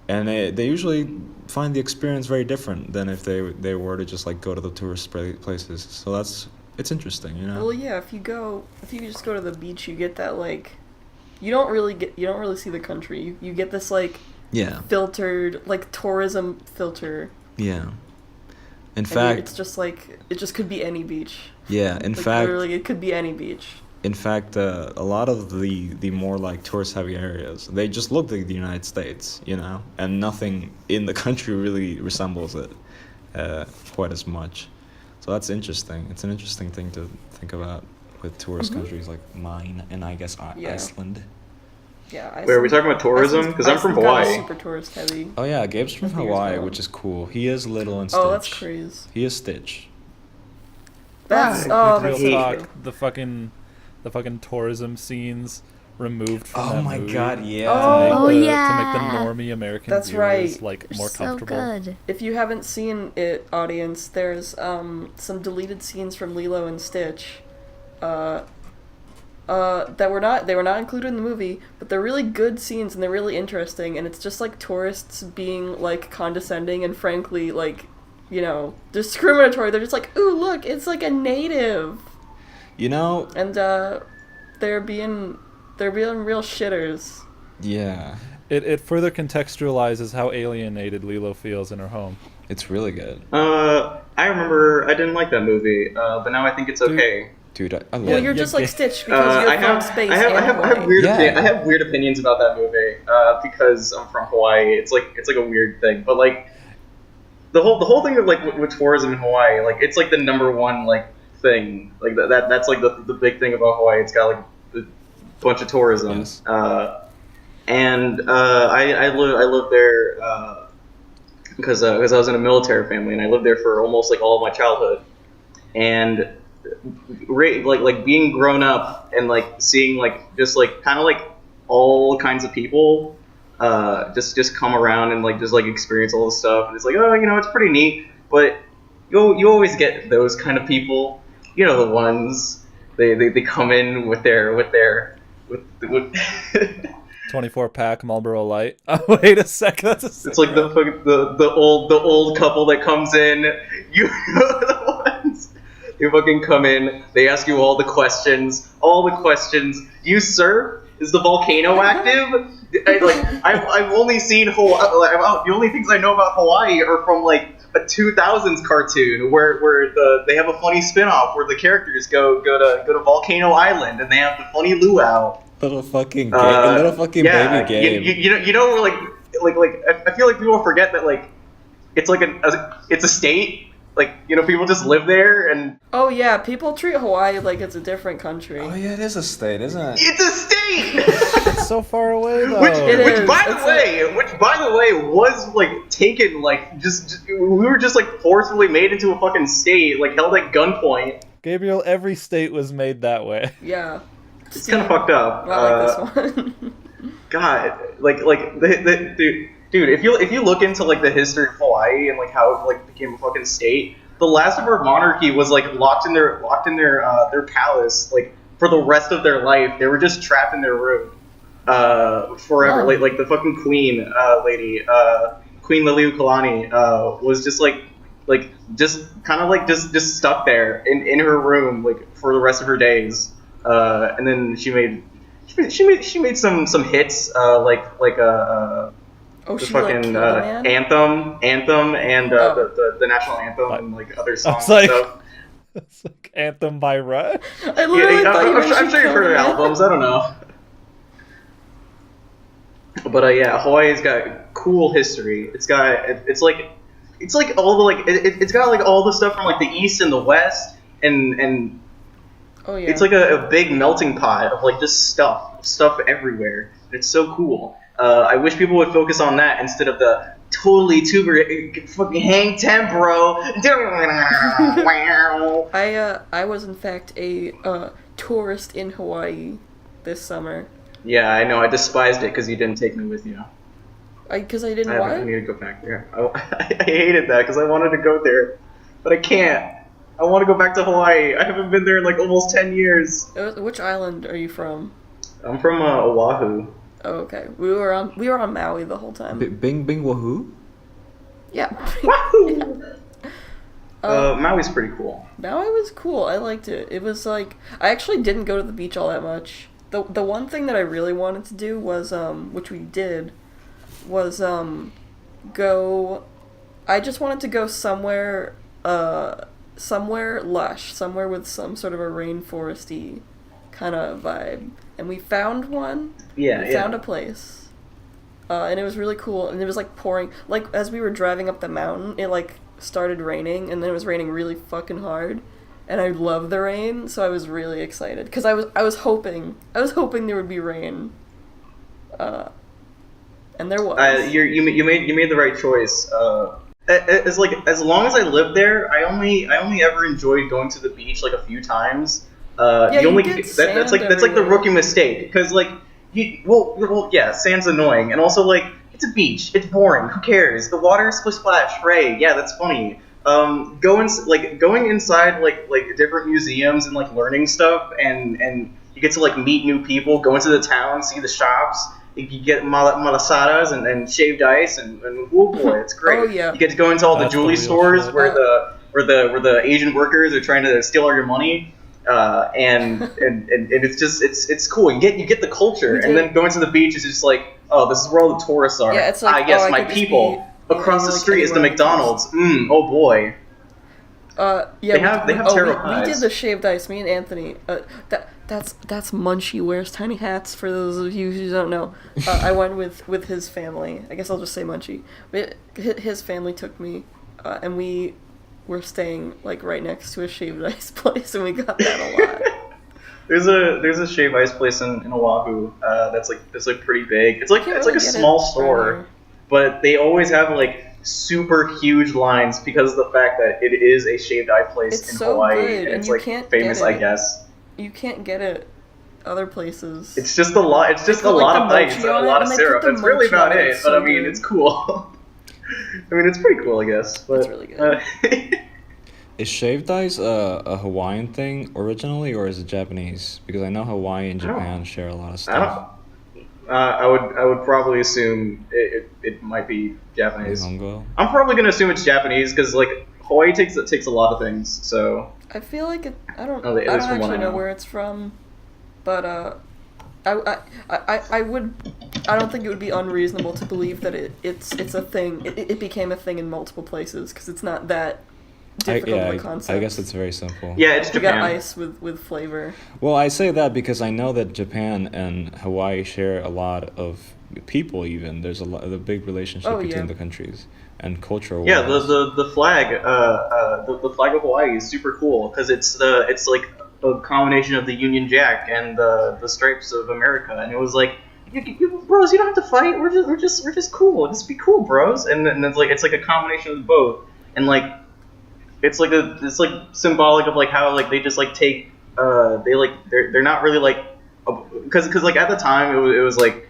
And they usually find the experience very different than if they were to just go to the tourist places. So it's interesting, Well, yeah. If you just go to the beach, you get that you don't really see the country. You get this Yeah. filtered, tourism filter. Yeah. In fact, it's just it just could be any beach. Yeah, in fact, literally, it could be any beach. In fact, a lot of the more tourist-heavy areas, they just look like the United States, and nothing in the country really resembles it quite as much. So that's interesting. It's an interesting thing to think about with tourist countries like mine and I guess Iceland. Yeah. Iceland, Wait, are we talking about tourism? Because I'm from Iceland's Hawaii. Super tourist heavy. Oh yeah, Gabe's from I think it's Hawaii, fun. which is cool. He is Little and Stitch. Oh, that's crazy. He is Stitch. That's Real that's talk, true. the fucking tourism scenes removed from Oh that my movie god, yeah. Oh, to yeah. make the normie American That's viewers right. more So comfortable. good. If you haven't seen it, audience, there's some deleted scenes from Lilo and Stitch, that were not included in the movie, but they're really good scenes and they're really interesting, and it's just tourists being condescending and frankly discriminatory. They're just ooh, look, it's a native, and they're being real shitters. Yeah. It further contextualizes how alienated Lilo feels in her home. It's really good. I remember I didn't like that movie, but now I think it's okay. Dude, I love Well, it. you're just like Stitch because I you're have, from space I have, and I have, I Hawaii. have weird, Yeah. I have weird opinions about that movie because I'm from Hawaii. It's a weird thing, but the whole thing of with tourism in Hawaii, it's the number one thing that's the big thing about Hawaii. It's got a bunch of tourism, Yes. and I lived there because I was in a military family, and I lived there for almost all of my childhood, and being grown up and seeing just kind of all kinds of people just come around and just experience all this stuff, and it's it's pretty neat, but you always get those kind of people, the ones they come in with 24-pack Marlboro Light. Oh, wait a second. That's a It's like the old couple that comes in. You know the ones. They fucking come in. They ask you all the questions. You surf? Is the volcano active? I've only seen Hawaii. The only things I know about Hawaii are from like a 2000s cartoon where they have a funny spin-off where the characters go to Volcano Island and they have the funny luau. Little fucking baby game. You know like I feel like people forget that like it's like it's a state. Like, you know, people just live there and... Oh, yeah, people treat Hawaii like it's a different country. Oh, yeah, it is a state, isn't it? It's a state! It's so far away, though. Which, by the way, was, like, taken, like, we were just, like, forcibly made into a fucking state, like, held at gunpoint. Gabriel, every state was made that way. Yeah. It's kind of fucked up. I like this one. God, Dude, if you look into like the history of Hawaii and like how it like became a fucking state, the last of our monarchy was like locked in their palace like for the rest of their life. They were just trapped in their room forever. Oh. Like the fucking queen lady, Queen Liliuokalani, was just just stuck there in her room like for the rest of her days. And then she made some hits Oh, the she like fucking killed a man? anthem, and the national anthem and like other songs and stuff. It's like Anthem by Rush. I literally thought you meant I'm she sure you've killed heard a of man. albums. I don't know. But yeah, Hawaii's got cool history. It's got all the like it's got like all the stuff from like the east and the west and Oh, yeah. it's like a big melting pot of like just stuff everywhere. It's so cool. I wish people would focus on that instead of the totally tuber fucking hang 10, bro. I was in fact a tourist in Hawaii this summer. Yeah, I know. I despised it because you didn't take me with you. Because I didn't I what? need to go back there. I hated that because I wanted to go there, but I can't. I want to go back to Hawaii. I haven't been there in like almost 10 years. Which island are you from? I'm from Oahu. Oh, okay. We were on Maui the whole time. Bing Bing Wahoo? Yeah. Wahoo! Maui's pretty cool. Maui was cool. I liked it. It was like I actually didn't go to the beach all that much. The one thing that I really wanted to do was which we did was go. I just wanted to go somewhere lush, somewhere with some sort of a rainforesty kind of vibe, and we found one. We found a place, and it was really cool. And it was like pouring, like as we were driving up the mountain, it like started raining, and then it was raining really fucking hard. And I love the rain, so I was really excited because I was hoping there would be rain, and there was. You made the right choice. As long as I lived there, I only ever enjoyed going to the beach like a few times. That's like the rookie mistake because like sand's annoying and also like it's a beach, it's boring, who cares? The water is splish splash, hooray, yeah, that's funny. Going inside like different museums and like learning stuff and you get to like meet new people, go into the town, see the shops. You get malasadas and shaved ice and oh boy, it's great. Oh, yeah. You get to go into all the That's jewelry the real stores shit. where the Asian workers are trying to steal all your money. And it's just it's cool. You get the culture, and then going to the beach is just like, oh, this is where all the tourists are. Yeah, it's like, yes, I my could just people. be, Across the like, street is the anywhere McDonald's. Oh boy. Yeah, They have terrible we pies. did the shaved ice. Me and Anthony. That's Munchie wears tiny hats. For those of you who don't know, I went with his family. I guess I'll just say Munchie. But his family took me, and we were staying like right next to a shaved ice place, and we got that a lot. There's a shaved ice place in Oahu that's pretty big. It's like Can't it's really like a get small it store, around here. but they always have like super huge lines because of the fact that it is a shaved ice place It's in so Hawaii, good, and and it's you like can't famous, get I it. guess. You can't get it other places. It's just a lot. It's just a put, like, lot the of ice mochi and on a it, lot and of they put syrup. the That's really mochi on about it, it. it's But so I mean, good. it's cool. I mean, it's pretty cool, I guess. But, It's really good. Is shaved ice a Hawaiian thing originally, or is it Japanese? Because I know Hawaii and Japan share a lot of stuff. I would probably assume it might be Japanese. Nihongo. I'm probably gonna assume it's Japanese because like Hawaii takes a lot of things. So I feel like it. I don't. Oh, at I least don't from what actually I know know. where it's from, but I would. I don't think it would be unreasonable to believe that it's a thing. It became a thing in multiple places because it's not that difficult of a concept. I guess it's very simple. yeah, it's You got Japan. ice with flavor. Well, I say that because I know that Japan and Hawaii share a lot of people. Even there's a big relationship Oh, between yeah. the countries and cultural. Yeah, wise. the flag, the flag of Hawaii is super cool because it's like a combination of the Union Jack and the stripes of America, and it was like, you bros, you don't have to fight. We're just cool. Just be cool, bros. And then it's like a combination of both, and like it's like symbolic of like how like they just like take they're not really like because like at the time it was like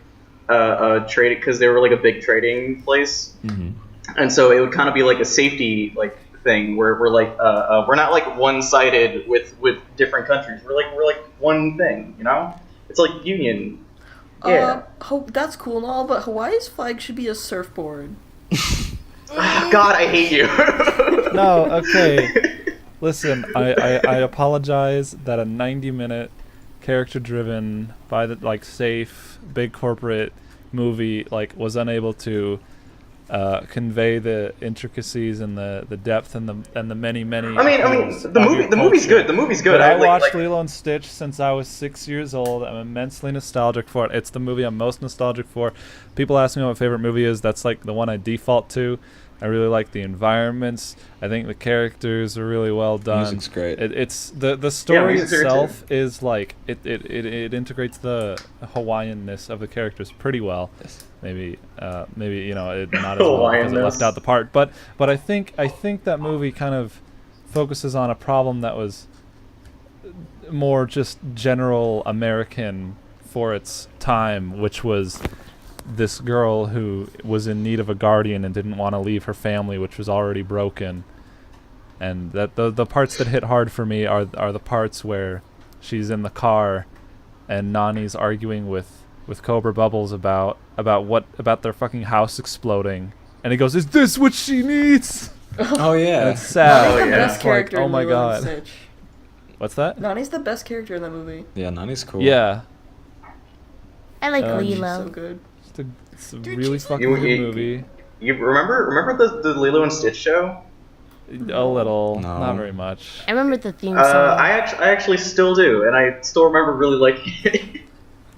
trade because they were like a big trading place. Mhm. And so it would kind of be like a safety like thing where we're like we're not like one-sided with different countries. We're like one thing, you know? It's like union. Yeah. That's cool and all, but Hawaii's flag should be a surfboard. God, I hate you. No, okay. Listen, I apologize that a 90-minute character-driven, by the like safe big corporate movie like was unable to convey the intricacies and the depth and the many I mean, appeals the of your movie's culture. good. The movie's good. But I like- watched like- Lilo and Stitch since I was 6 years old. I'm immensely nostalgic for it. It's the movie I'm most nostalgic for. People ask me what my favorite movie is. That's like the one I default to. I really like the environments. I think the characters are really well done. Music's great. It's the story music's great itself is like it integrates the Hawaiian-ness of the characters pretty well. Yes. Maybe you know it not as well because it left Hawaiian-ness. out the part. But I think that movie kind of focuses on a problem that was more just general American for its time, which was this girl who was in need of a guardian and didn't want to leave her family, which was already broken. And that the parts that hit hard for me are the parts where she's in the car and Nani's arguing with Cobra Bubbles about their fucking house exploding, and he goes, "Is this what she needs?" Oh And yeah. it's sad. Oh, Nani's the yeah. best It's character like, oh in my Lilo and god. Stitch. What's that? Nani's the best character in that movie. Yeah, Nani's cool. Yeah. I like She's so Lilo. good. It's a really fucking You- good you- movie. You remember the Lilo and Stitch show? A little, No. not very much. I remember the theme song. I actually still do, and I still remember really liking it.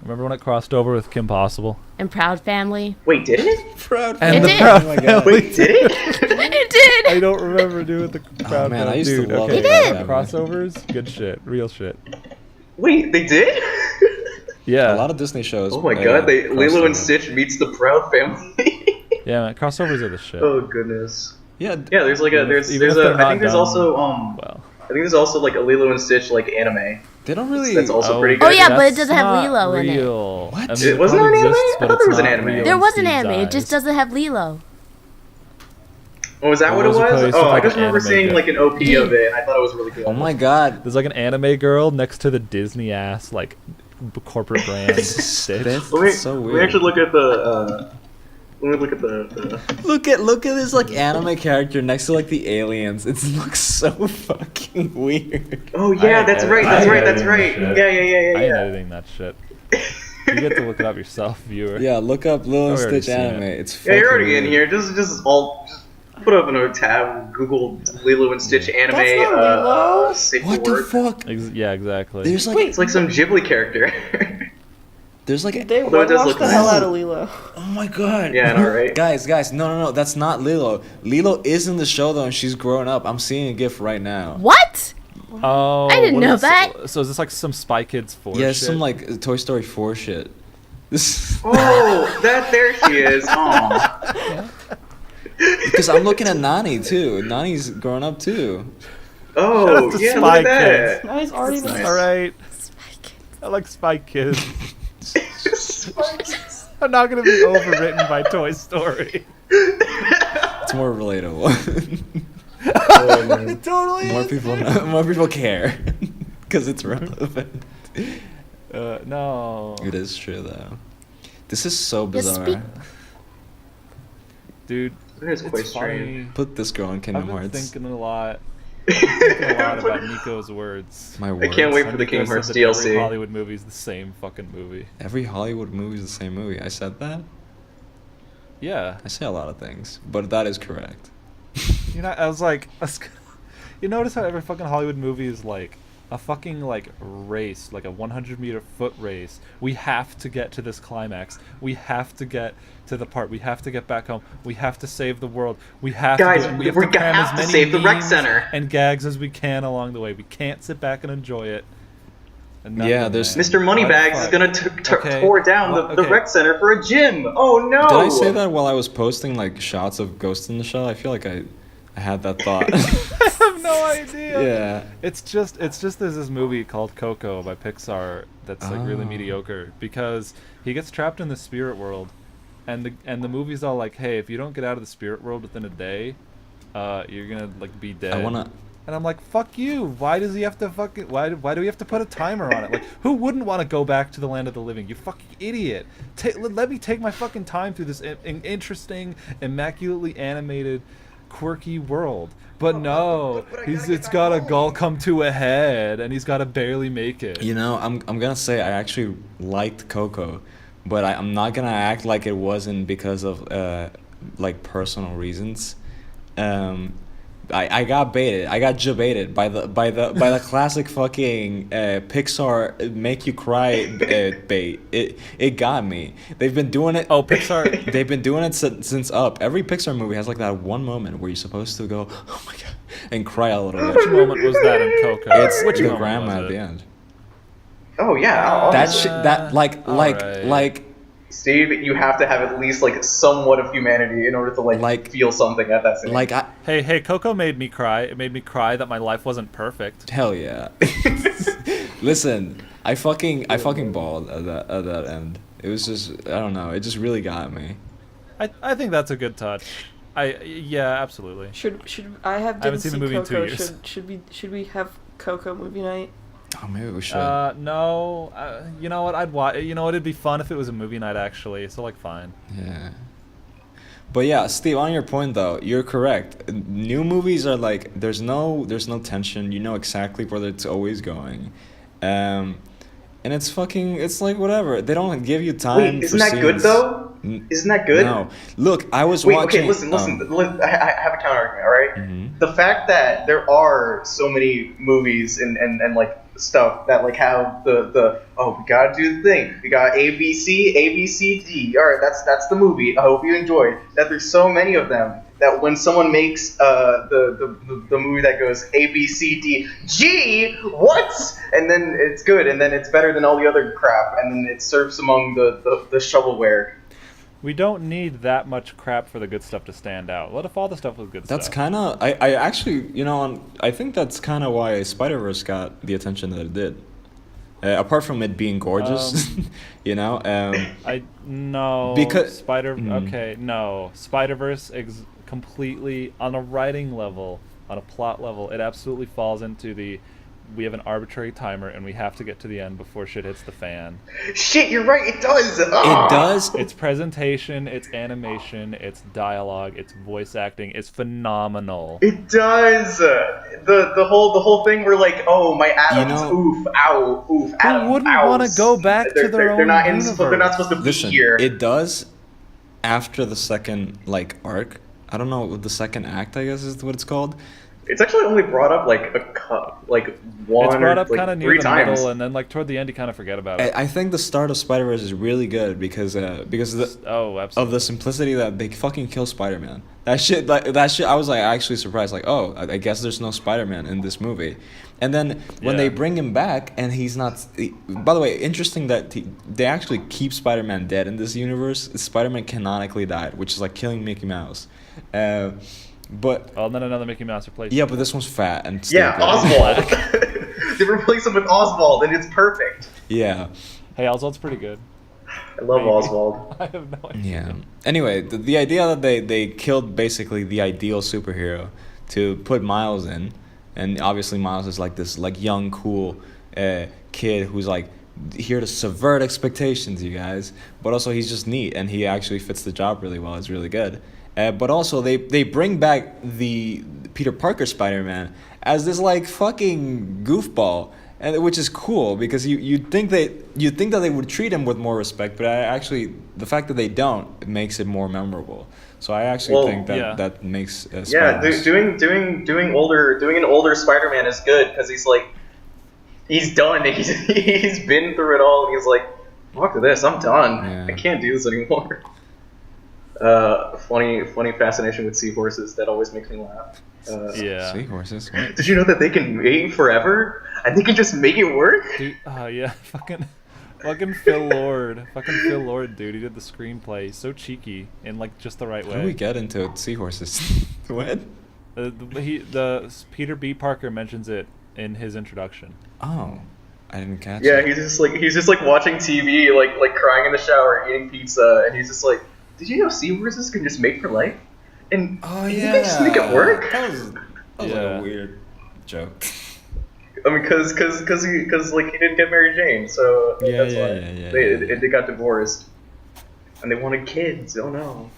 Remember when it crossed over with Kim Possible? And Proud Family. Wait, did it? Proud. And It the did. Proud Oh my God. Family. Wait, did it? It did! I don't remember doing the Proud man, I Family. used to Dude, love okay, the Proud Family. crossovers, good shit, real shit. Wait, they did? Yeah, A lot of Disney shows. Oh my god, they Lilo crossed and over. Stitch meets the Proud Family. yeah, man, crossovers are the shit. Oh goodness. Yeah. Yeah, there's like a Even if- there's even there's if they're a I not think there's done also well, I think there's also like a Lilo and Stitch like anime. They don't really. That's also Oh. pretty Oh good. yeah, but it that's doesn't have not Lilo in it. real. What? I mean, It wasn't probably there an anime? exists, I but thought there it's was an not anime. real There in was an Steve's anime, it just eyes. doesn't have Lilo. Oh, is that what it It was was? replaced Oh, with, I like, just an remember anime seeing bit. like an OP of it. I thought it was really cool. Oh my god. There's like an anime girl next to the Disney ass like corporate brand Stitch. That's Let me, so let weird. me actually look at the. Let me look at the. Look at this like anime character next to like the aliens. It looks so fucking weird. Oh yeah, ain't that's edit- right. I That's ain't right. That's editing right. this shit. Yeah. I ain't Yeah. editing that shit. You get to look it up yourself, viewer. Yeah, look up Lilo and I've already Stitch seen anime. it. It's Yeah, you're fucking already in weird. here. Just put up in a tab. Google Lilo and Stitch anime. That's not Lilo. Safe What the word. fuck? Yeah, exactly. There's like It's like some Ghibli character. there's like They Although it does whitewashed look the hell nice. out of Lilo. oh my god. Yeah, I know, right? Guys, no, that's not Lilo. Lilo is in the show though, and she's growing up. I'm seeing a gif right now. What? Oh, I didn't what know is- that. So is this like some Spy Kids 4 Yeah, shit? some like Toy Story 4 shit. This Oh, there she is. Oh. because I'm looking at Nani too. Nani's growing up too. Oh, Shout out to yeah, Spy look at that. Nice already That's nice. nice. All right. I like Spy Kids. I'm not gonna be overwritten by Toy Story. It's more relatable. It totally more people care because it's relevant. No. It is true though. This is so bizarre. speak- Dude, It is quite it's funny. strange. Put this girl in I've Kingdom been Hearts. thinking a lot. I've been thinking a lot about Nico's words. My I words. can't wait for And the Nico Kingdom said Hearts that Every DLC. Hollywood movie is the same fucking movie. Every Hollywood movie is the same movie. I said that? Yeah. I say a lot of things, but that is correct. You know, I was like, you notice how every fucking Hollywood movie is like a fucking like race, like a 100-meter foot race. We have to get to this climax. We have to get to the part. We have to get back home. We have to save the world. We have Guys, to. Do it. we have to cram have as to many save the rec memes center. and gags as we can along the way. We can't sit back and enjoy it. And Yeah, nothing, there's- man. Mr. What the Moneybags is fuck? gonna Okay. tore down Well, the okay. rec center for a gym. Oh no! Did I say that while I was posting like shots of Ghost in the Shell? I feel like I had that thought. I have no idea. Yeah. It's just there's this movie called Coco by Pixar that's like really Oh. mediocre because he gets trapped in the spirit world, and the movie's all like, hey, if you don't get out of the spirit world within a day, you're gonna like be dead. I wanna. And I'm like, fuck you. Why does he have to fucking why do we have to put a timer on it? Like, who wouldn't want to go back to the land of the living? You fucking idiot. Let me take my fucking time through this interesting, immaculately animated, quirky world. But no, it's got a goal come to a head, and he's got to barely make it. You know, I'm gonna say I actually liked Coco, but I'm not gonna act like it wasn't because of like personal reasons. I got baited. I got jebaited by the classic fucking Pixar make you cry bait. It got me. They've been doing it. Oh, Pixar. They've been doing it since Up. Every Pixar movie has like that one moment where you're supposed to go, oh my god, and cry a little Which bit. moment was that in Coco? It's Which the moment grandma was at it? the end. Oh yeah. That honestly. shit. That like alright. Steve, you have to have at least like somewhat of humanity in order to like feel something at that scene. like I. Hey, Coco made me cry. It made me cry that my life wasn't perfect. Hell yeah. Listen, I fucking bawled at that end. It was just, I don't know, it just really got me. I think that's a good touch. Yeah, absolutely. Should I have I haven't didn't seen see the movie in 2 Coco? years. Should we have Coco movie night? Oh, maybe we should. No. You know what? I'd watch. You know what? It'd be fun if it was a movie night actually. So like, fine. Yeah. But yeah, Steve, on your point though, you're correct. New movies are like there's no tension. You know exactly where it's always going, and it's like whatever. They don't give you time. Wait, isn't for that good scenes. though? Isn't that good? No. Look, I was Wait, watching. okay, listen. I have a counter argument. All right, Mhm. the fact that there are so many movies and like stuff that like have the oh, we gotta do the thing. We got A B C D. All right, that's the movie. I hope you enjoyed. That there's so many of them that when someone makes the movie that goes A B C D G, what? And then it's good, and then it's better than all the other crap, and then it serves among the shovelware. We don't need that much crap for the good stuff to stand out. What if all the stuff was good That's stuff? kind of I actually I think that's kind of why Spider-Verse got the attention that it did. Apart from it being gorgeous, you know. No. Because- Okay, no. Spider-Verse completely on a writing level, on a plot level, it absolutely falls into the we have an arbitrary timer and we have to get to the end before shit hits the fan. Shit, you're right. It does. It does. Its presentation, its animation, its dialogue, its voice acting is phenomenal. It does. The whole thing where like, oh, my atoms, You know- oof, ow, oof, atoms, wouldn't ows. wanna go back to their own They're not universe? they're not supposed to Listen, be here. it does after the second like arc. I don't know, the second act, I guess is what it's called. It's actually only brought up like one It's brought or up like kind of near three the times. middle, and then like toward the end, you kind of forget about it. I think the start of Spider-Verse is really good because Oh, of absolutely. the simplicity that they fucking kill Spider-Man. That shit, I was like actually surprised. Like, oh, I guess there's no Spider-Man in this movie. And then when they Yeah. bring him back and he's not. By the way, interesting that they actually keep Spider-Man dead in this universe. Spider-Man canonically died, which is like killing Mickey Mouse. But Oh, and then another Mickey Mouse replacement. yeah, but this one's fat and Yeah, stupid. Oswald. They replace him with Oswald, and it's perfect. Yeah. Hey, Oswald's pretty good. I love Maybe. Oswald. I have no idea. Yeah. Anyway, the idea that they killed basically the ideal superhero to put Miles in, and obviously Miles is like this like young cool kid who's like here to subvert expectations, you guys. But also, he's just neat, and he actually fits the job really well. It's really good. But also, they bring back the Peter Parker Spider-Man as this like fucking goofball, and which is cool because you'd think that they would treat him with more respect, but the fact that they don't, it makes it more memorable. So I actually think that that makes doing an older Spider-Man is good because he's done. He's been through it all. And he's like, fuck this, I'm done. Yeah. I can't do this anymore. Funny fascination with seahorses that always makes me laugh. Seahorses. What? Did you know that they can mate forever and they can just make it work? Dude, yeah, fucking Phil Lord, dude. He did the screenplay. He's so cheeky in like just the right way. How do we get into seahorses? What? Peter B. Parker mentions it in his introduction. Oh, I didn't catch. Yeah, it. he's just like watching TV, like crying in the shower, eating pizza, and he's just like, "Did you know seahorses can just mate for life? And you can just make it work." That was like a weird joke. I mean, because he didn't get Mary Jane, so that's why they got divorced, and they wanted kids. Oh no.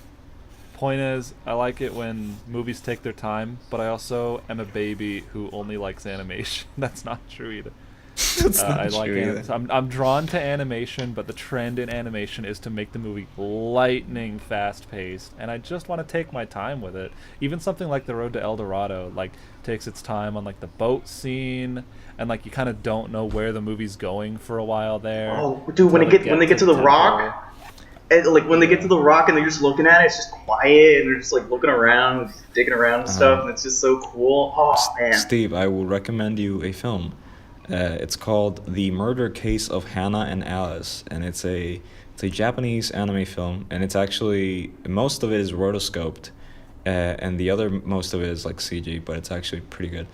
Point is, I like it when movies take their time, but I also am a baby who only likes animation. That's not true either. That's not true either. I'm drawn to animation, but the trend in animation is to make the movie lightning fast-paced, and I just want to take my time with it. Even something like The Road to El Dorado, like, takes its time on like the boat scene, and like you kind of don't know where the movie's going for a while there. Oh, dude, when they get to the rock. And, like, when they get to the rock and they're just looking at it, it's just quiet, and they're just, like, looking around, digging around and stuff, and it's just so cool. Oh, man. Steeb, I will recommend you a film. It's called The Murder Case of Hannah and Alice, and it's a Japanese anime film, and it's actually, most of it is rotoscoped, and the other most of it is, like, CG, but it's actually pretty good.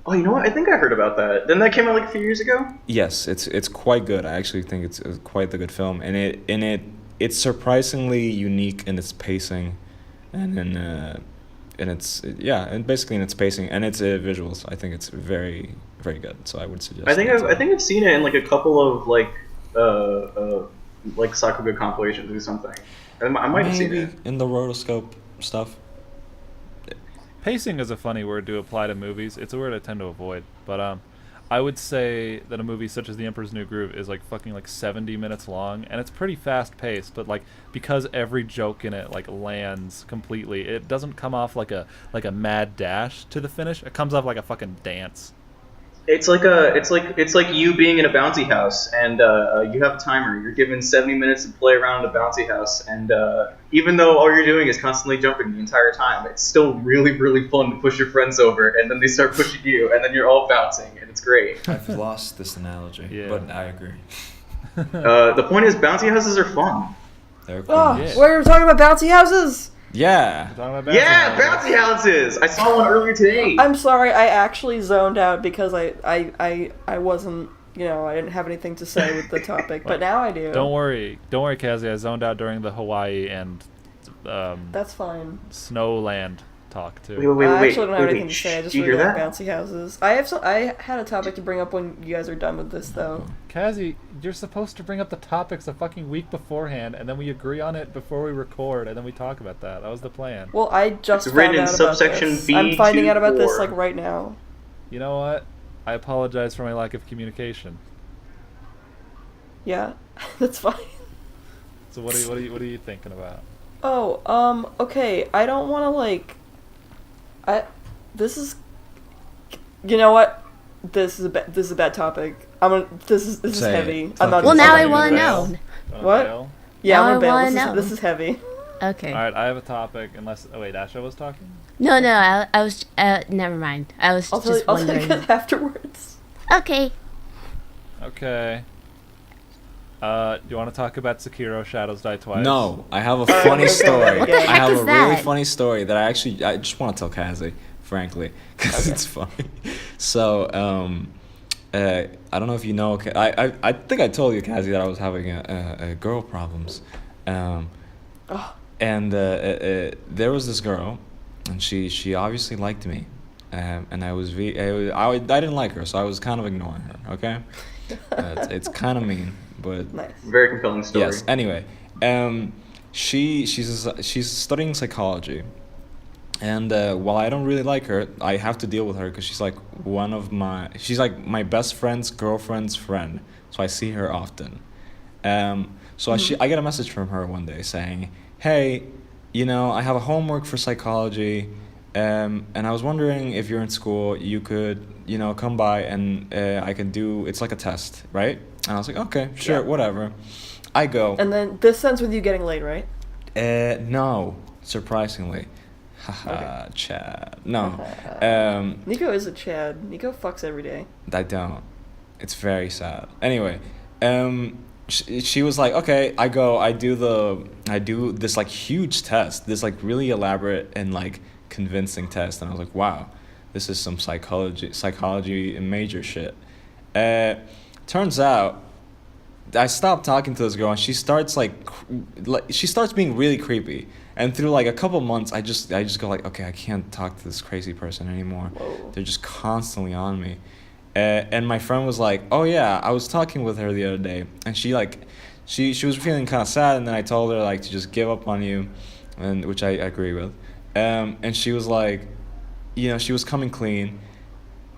Oh, you know what? I think I heard about that. Didn't that came out like a few years ago? Yes, it's quite good. I actually think it's quite the good film, and it's surprisingly unique in its pacing, and basically in its pacing and its visuals. I think it's very, very good. So I would suggest. I think I've seen it in like a couple of like Sakuga compilations or something. I might have seen it in the rotoscope stuff. Pacing is a funny word to apply to movies. It's a word I tend to avoid. But I would say that a movie such as The Emperor's New Groove is like fucking like 70 minutes long, and it's pretty fast paced, but like because every joke in it like lands completely, it doesn't come off like a mad dash to the finish. It comes off like a fucking dance. It's like you being in a bouncy house, and you have a timer. You're given 70 minutes to play around in a bouncy house, and even though all you're doing is constantly jumping the entire time, it's still really, really fun to push your friends over, and then they start pushing you, and then you're all bouncing, and it's great. I've lost this analogy, but I agree. The point is, bouncy houses are fun. They're cool. Oh, we're talking about bouncy houses. Yeah. Bouncy houses. I saw one earlier today. I'm sorry, I actually zoned out because I wasn't, I didn't have anything to say with the topic, but now I do. Don't worry, Kazee. I zoned out during the Hawaii and that's fine. Snowland talk too. I actually don't have anything to say. I just really like that? bouncy houses. I had a topic to bring up when you guys are done with this, though. Kazee, you're supposed to bring up the topics a fucking week beforehand, and then we agree on it before we record, and then we talk about that. That was the plan. Well, I just It's found written out in about subsection this. B I'm finding out about this 2-4. like right now. You know what? I apologize for my lack of communication. Yeah, that's fine. So what are you thinking about? Oh, okay. I don't want to this is, you know what? This is a bad topic. This is heavy. I'm not. Well, now I want want to know. What? Yeah, Now I'm gonna I wanna bail. know. This is heavy. Okay. All right, I have a topic. Wait, Asha was talking. No, I was. Never mind. I was I'll just tell you wondering. afterwards. Okay. Okay. Do you want to talk about Sekiro: Shadows Die Twice? No, I have a funny story. What the heck I have is a really that? funny story that I just want to tell Kazee, frankly, because it's funny. So, I don't know if you know. I think I told you, Kazee, that I was having a girl problems, and there was this girl, and she obviously liked me, and I didn't like her, so I was kind of ignoring her. Okay, it's kind of mean, but Nice. Very compelling story. yes. Anyway, she's studying psychology, and while I don't really like her, I have to deal with her because she's like she's like my best friend's girlfriend's friend, so I see her often. So I get a message from her one day saying, "Hey, I have a homework for psychology, and I was wondering if you're in school, you could, come by and I can do. It's like a test, right?" And I was like, "Okay, sure, Yeah. whatever." I go. And then this ends with you getting laid, right? No, surprisingly. Haha, Okay. Chad. No. Nico is a Chad. Nico fucks every day. I don't. It's very sad. Anyway, she was like, "Okay, I do this like huge test, this like really elaborate and like convincing test." And I was like, "Wow, this is some psychology and major shit." Turns out I stopped talking to this girl, and she starts being really creepy. And through like a couple months, I just go like, "Okay, I can't talk to this crazy person anymore. Whoa. They're just constantly on me." And my friend was like, "Oh yeah, I was talking with her the other day, and she was feeling kind of sad, and then I told her like to just give up on you, and which I agree with. And she was like, she was coming clean,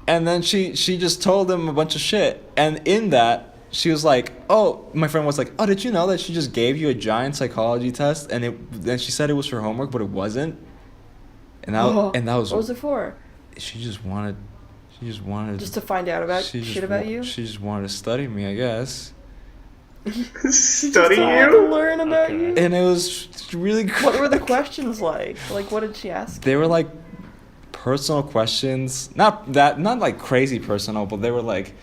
and then she just told him a bunch of shit, and in that she was like, "Oh," my friend was like, "Oh, did you know that she just gave you a giant psychology test, and then she said it was for homework, but it wasn't." And that was What was it for? She just wanted. Just to find out about shit about you? She just wanted to study me, I guess. Study To you? learn about you? And it was really What were the questions like? Like, what did she ask? They were like personal questions. Not like crazy personal, but they were like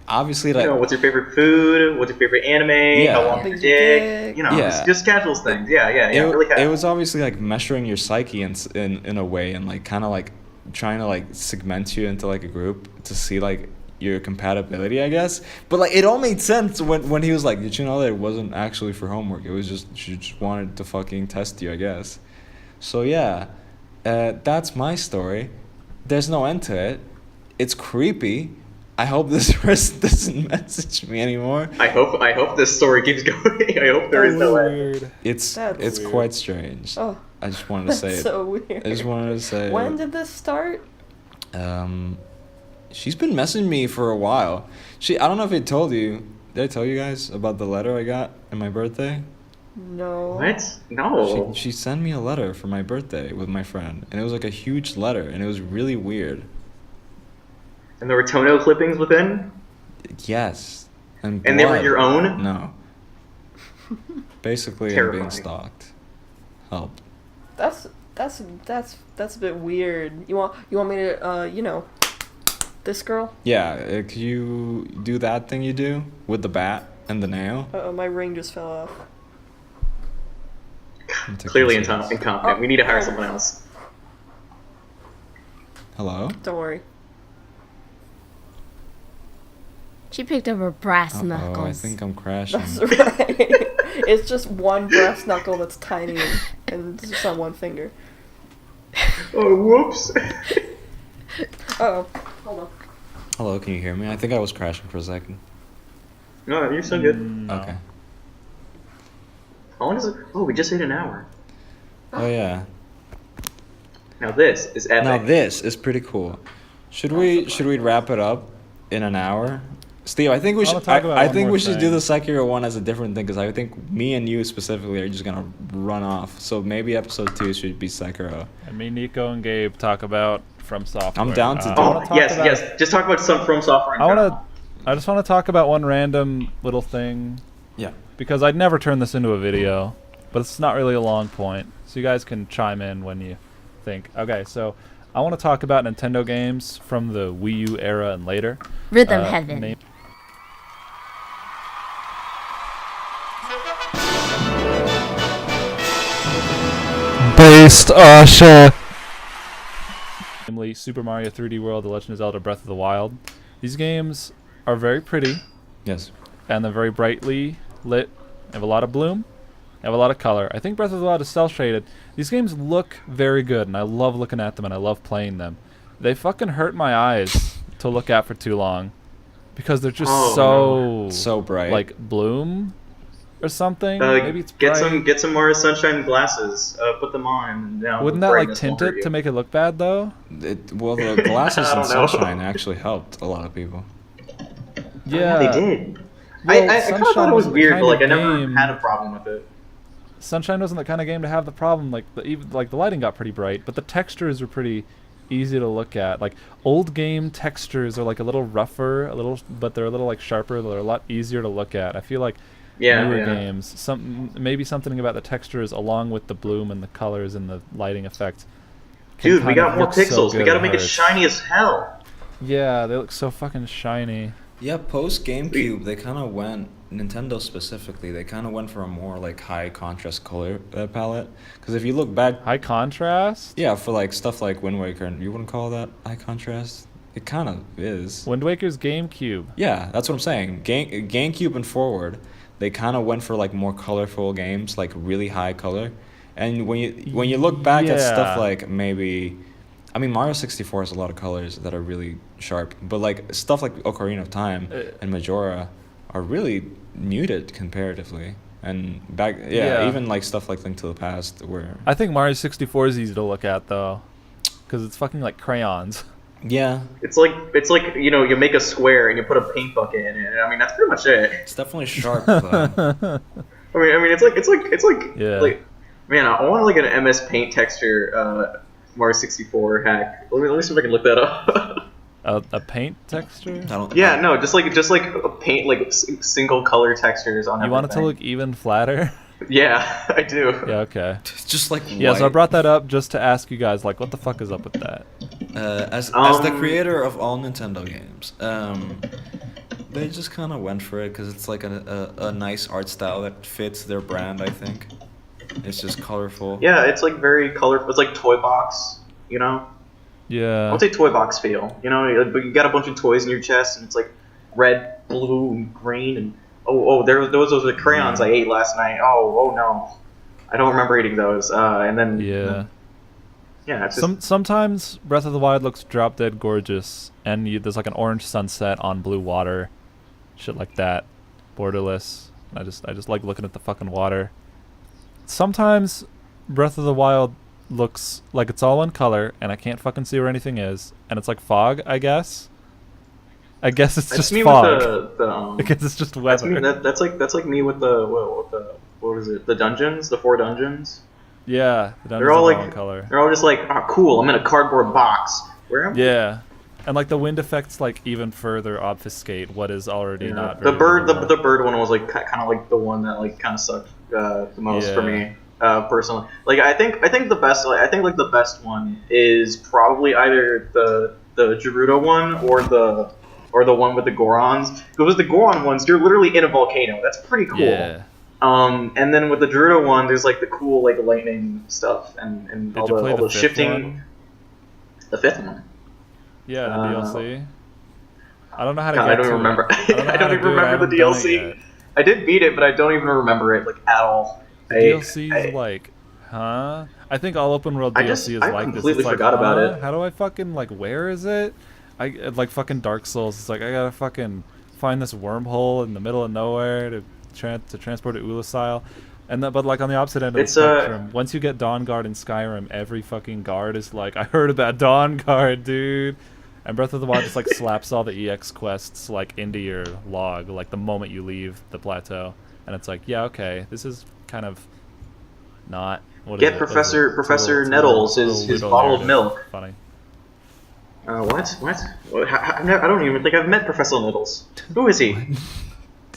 obviously like What's your favorite food? What's your favorite anime? Yeah. How long is your dick? Yeah. Just casual things. Yeah, really casual. it was obviously like measuring your psyche in a way, and like kind of like trying to like segment you into like a group to see like your compatibility, I guess. But like it all made sense when he was like, "Did you know that it wasn't actually for homework? It was just she just wanted to fucking test you, I guess." So yeah, that's my story. There's no end to it. It's creepy. I hope this person doesn't message me anymore. I hope this story keeps going. I hope there is no end. Weird. It's That's weird. quite strange. Oh, I just wanted to say that's it. so weird. I just wanted to say When it. did this start? She's been messaging me for a while. I don't know if I told you. Did I tell you guys about the letter I got on my birthday? No. What? No. She sent me a letter for my birthday with my friend, and it was like a huge letter, and it was really weird. And there were toenail clippings within? Yes. And And they were blood. your own? No. Basically, I'm Terrifying. being stalked. Help. That's a bit weird. You want me to this girl? Yeah, could you do that thing you do with the bat and the nail? My ring just fell off. Clearly Ridiculous. incompetent. We need to hire someone else. Hello? Don't worry. She picked up her brass Uh-oh, knuckles. I think I'm crashing. That's right. It's just one brass knuckle that's tiny and it's just on one finger. Oh, whoops. Uh-oh. Hold on. Hello, can you hear me? I think I was crashing for a second. No, you're so good. No. Okay. How long is it? Oh, we just hit an hour. Oh yeah. Now this is epic. Now this is pretty cool. Should we wrap it up in an hour? Steve, I think we I wanna should. talk about I one think more we should do thing. the Sekiro one as a different thing because I think me and you specifically are just gonna run off. So maybe episode 2 should be Sekiro. And me, Nico, and Gabe talk about From Software. I'm down to do I it. wanna Oh, talk yes, about- yes. Just talk about some From Software. in general. I just want to talk about one random little thing Yeah. because I'd never turn this into a video, but it's not really a long point, so you guys can chime in when you think. Okay, so I want to talk about Nintendo games from the Wii U era and later. Rhythm Heaven. name- Based namely Super Mario 3D World, The Legend of Zelda Breath of the Wild. These games are very pretty Yes. and they're very brightly lit. They have a lot of bloom. They have a lot of color. I think Breath of the Wild is cel shaded. These games look very good and I love looking at them and I love playing them. they fucking hurt my eyes to look at for too long, because they're just so bright, like bloom or something. Maybe it's bright. Get some more sunshine glasses. Put them on. And, wouldn't that like tint it to make it look bad though? Well, the glasses and sunshine actually helped a lot of people. Yeah, they did. Well, I kind of thought it was weird, but like I never had a problem with it. Sunshine wasn't the kind of game to have the problem. Like the lighting got pretty bright, but the textures were pretty easy to look at. Like old game textures are like a little rougher, but they're a little like sharper. They're a lot easier to look at. I feel like newer games, maybe something about the textures along with the bloom and the colors and the lighting effect. Dude, we got more pixels. We gotta make it shiny as hell. Yeah, they look so fucking shiny. Yeah, post GameCube, they kind of went, Nintendo specifically, they kind of went for a more like high contrast color palette. Because if you look back, high contrast. Yeah, for like stuff like Wind Waker, and you wouldn't call that high contrast. It kind of is. Wind Waker's GameCube. Yeah, that's what I'm saying. GameCube and forward, they kind of went for like more colorful games, like really high color. And when you look back at stuff like maybe, I mean, Mario 64 has a lot of colors that are really sharp, but like stuff like Ocarina of Time and Majora are really muted comparatively. And even like stuff like Link to the Past, where I think Mario 64 is easy to look at though, because it's fucking like crayons. Yeah, it's like you make a square and you put a paint bucket in it. I mean, that's pretty much it. It's definitely sharp though. I mean, it's like man, I want like an MS Paint texture Mario 64 hack. Let me see if I can look that up. A paint texture? Just like a paint, like single color textures on everything. You want it to look even flatter? Yeah, I do. Yeah, okay. It's just like yeah, so I brought that up just to ask you guys, like, what the fuck is up with that? As the creator of all Nintendo games, they just kind of went for it because it's like a nice art style that fits their brand, I think. It's just colorful. Yeah, it's like very colorful. It's like toy box, you know? Yeah. I would say toy box feel, you know? But you got a bunch of toys in your chest, and it's like red, blue, and green, and those are the crayons I ate last night. Oh no, I don't remember eating those. And then it's just... sometimes Breath of the Wild looks drop dead gorgeous, and there's like an orange sunset on blue water, shit like that, borderless. I just like looking at the fucking water. Sometimes Breath of the Wild looks like it's all one color, and I can't fucking see where anything is, and it's like fog, I guess. I guess it's just fog. I guess it's just weather. That's like me with the what is it? The dungeons, the 4 dungeons. Yeah, the dungeons they're all like one color. They're all just like, oh, cool. I'm in a cardboard box. Where am I? Yeah, and like the wind effects like even further obfuscate what is already not. The bird one was like kind of like the one that like kind of sucked the most for me. Personally, like I think the best the best one is probably either the Gerudo one or the one with the Gorons. Because the Goron ones, you're literally in a volcano. That's pretty cool. Yeah. And then with the Gerudo one, there's like the cool like lightning stuff and all the shifting. One? The 5th one. Yeah, the DLC. I don't know how to get I don't even remember. I don't even remember the DLC. I did beat it, but I don't even remember it like at all. DLC's like, huh? I think all open world DLC is like this. I completely forgot about it. How do I fucking like? Where is it? Like fucking Dark Souls. It's like I gotta fucking find this wormhole in the middle of nowhere to transport to Ulusile. But like on the opposite end of the spectrum, once you get Dawnguard in Skyrim, every fucking guard is like, I heard about Dawnguard, dude. And Breath of the Wild just like slaps all the EX quests like into your log like the moment you leave the plateau, and it's like, yeah, okay, this is kind of not. Get Professor Nettles his bottle of milk. Funny. What? I don't even think I've met Professor Nettles. Who is he?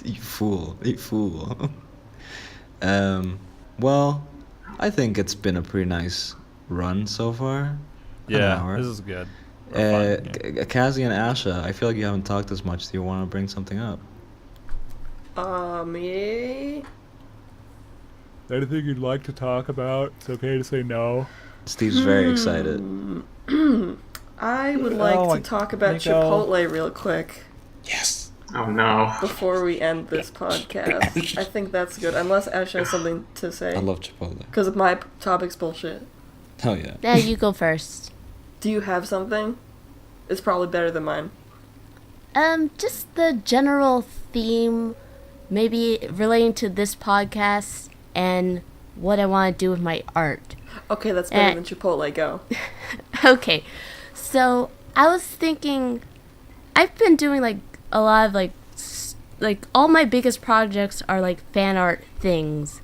You fool. Well, I think it's been a pretty nice run so far. Yeah, this is good. Kazee and Asha, I feel like you haven't talked as much. Do you want to bring something up? Me? Anything you'd like to talk about? It's okay to say no. Steve's very excited. I would like to talk about Chipotle real quick. Yes. Oh no. Before we end this podcast. I think that's good. Unless Ash has something to say. I love Chipotle. Because my topic's bullshit. Oh yeah. Yeah, you go first. Do you have something? is probably better than mine. Just the general theme, maybe relating to this podcast and what I want to do with my art. Okay, that's better than Chipotle. Go. Okay, so I was thinking, I've been doing like a lot of like all my biggest projects are like fan art things,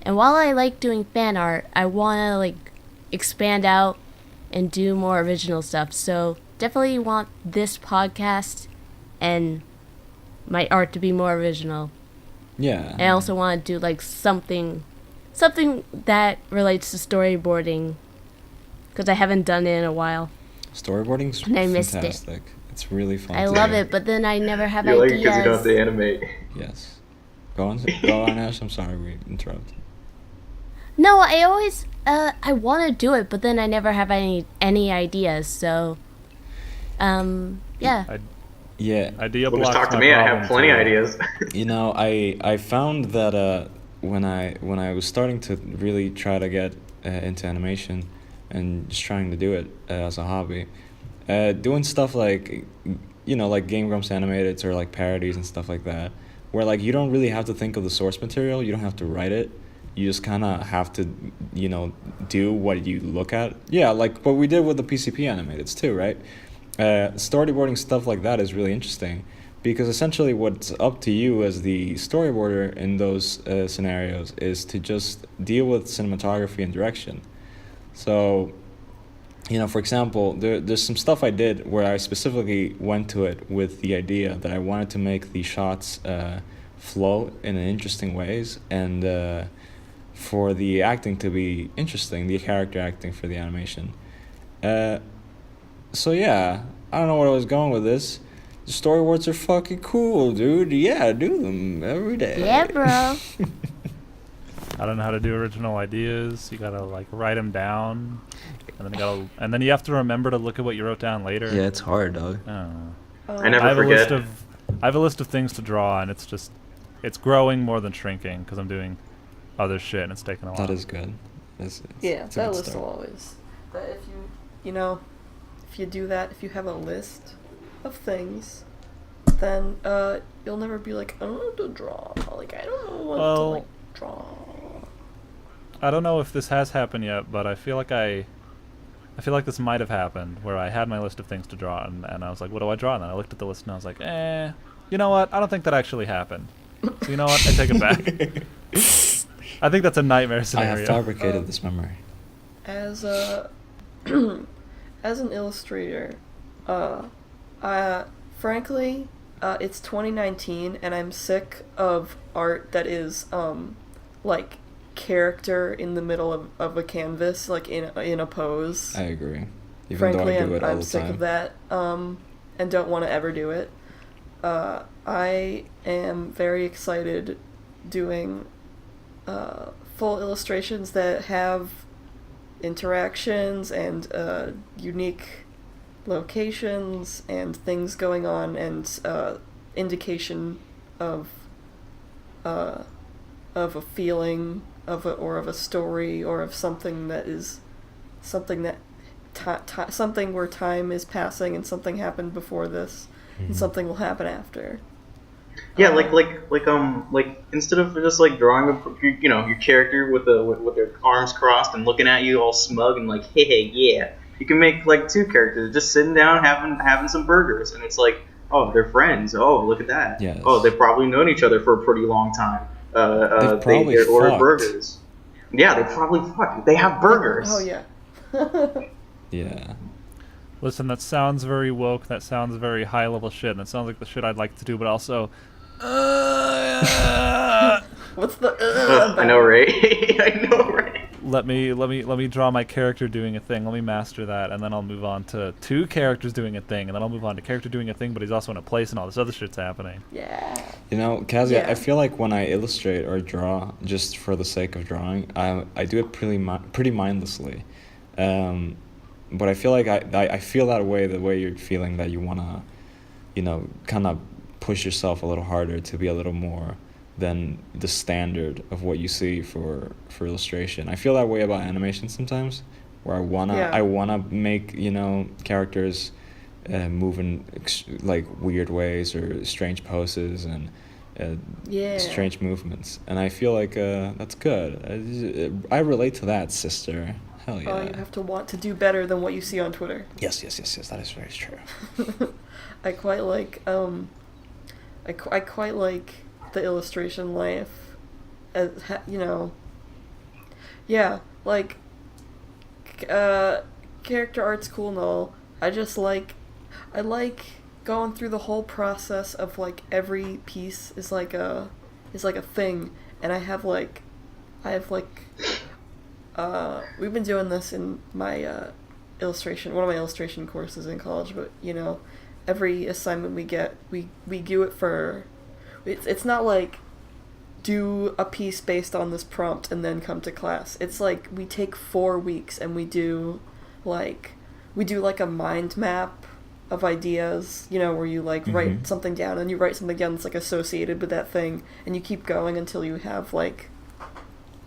and while I like doing fan art, I want to like expand out and do more original stuff. So definitely want this podcast and my art to be more original. Yeah. And I also want to do like something that relates to storyboarding, because I haven't done it in a while. Storyboarding's And I missed fantastic. It's really fun. I to love do. it, but then I never have You like it ideas. because you don't have to animate. Yes. Go on, Ash. I'm sorry we interrupted. No, I always I want to do it, but then I never have any ideas. So, yeah. Yeah. Idea Well, blocks. just talk to my me. I problem, have plenty too. ideas. You know, I found that when I was starting to really try to get into animation and just trying to do it as a hobby, doing stuff like, you know, like Game Grumps animated or like parodies and stuff like that, where like you don't really have to think of the source material, you don't have to write it, you just kind of have to, you know, do what you look at. Yeah, like what we did with the PCP animateds too, right? Storyboarding stuff like that is really interesting, because essentially what's up to you as the storyboarder in those scenarios is to just deal with cinematography and direction. So, you know, for example, there's some stuff I did where I specifically went to it with the idea that I wanted to make the shots flow in an interesting ways, and for the acting to be interesting, the character acting for the animation. So yeah, I don't know where I was going with this. The storyboards are fucking cool, dude. Yeah, do them every day. Yeah, bro. I don't know how to do original ideas. You gotta like write them down, and then you have to remember to look at what you wrote down later. Yeah, it's hard, dog. I don't know. I never I have forget. I have a list of things to draw, and it's growing more than shrinking because I'm doing other shit, and it's taking a while. That is good. It's Yeah, it's a that good list start. will always. That if you know, if you do that, if you have a list of things, then you'll never be like, I don't know what to draw. Like, I don't know what to Well, like draw. I don't know if this has happened yet, but I feel like this might have happened, where I had my list of things to draw, and I was like, what do I draw? And then I looked at the list and I was like, you know what? I don't think that actually happened. So you know what? I take it back. I think that's a nightmare I scenario. have fabricated this memory. As a as an illustrator, frankly, it's 2019 and I'm sick of art that is like character in the middle of a canvas, like in a pose. I agree. Even Frankly, though I do it all I'm the sick time. of that, and don't want to ever do it. I am very excited doing full illustrations that have interactions and unique locations and things going on, and indication of a feeling or of a story or of something that is something that something where time is passing and something happened before this and something will happen after. Yeah, like instead of just like drawing your character with their arms crossed and looking at you all smug and like, hey, yeah, you can make like two characters just sitting down having some burgers, and it's like, oh, they're friends. Oh, look at that. Yes. Oh, they've probably known each other for a pretty long time. probably they ordered fucked. burgers. Yeah, they probably fucked. They have burgers. Oh yeah. Yeah. Listen, that sounds very woke. That sounds very high level shit. And it sounds like the shit I'd like to do, but also. What's the? I know, right? I know, right? Let me draw my character doing a thing. Let me master that, and then I'll move on to two characters doing a thing, and then I'll move on to character doing a thing, but he's also in a place, and all this other shit's happening. Yeah. You know, Kazee, Yeah. I feel like when I illustrate or draw just for the sake of drawing, I do it pretty mindlessly. But I feel like I feel that way, the way you're feeling, that you want to, you know, kind of push yourself a little harder to be a little more than the standard of what you see for illustration. I feel that way about animation sometimes, where I wanna Yeah. I wanna make, you know, characters moving like weird ways or strange poses and Yeah. strange movements, and I feel like that's good. I relate to that, sister. Hell yeah. Oh, you have to want to do better than what you see on Twitter. Yes. That is very true. I quite like I quite like the illustration life, you know. Yeah, like character art's cool and all. I like going through the whole process of like every piece is like a thing, and I have like we've been doing this in my one of my illustration courses in college, but you know, every assignment we get, we do it for, it's not like do a piece based on this prompt and then come to class. It's like we take 4 weeks and we do like a mind map of ideas, you know, where you like write something down and you write something down that's like associated with that thing, and you keep going until you have like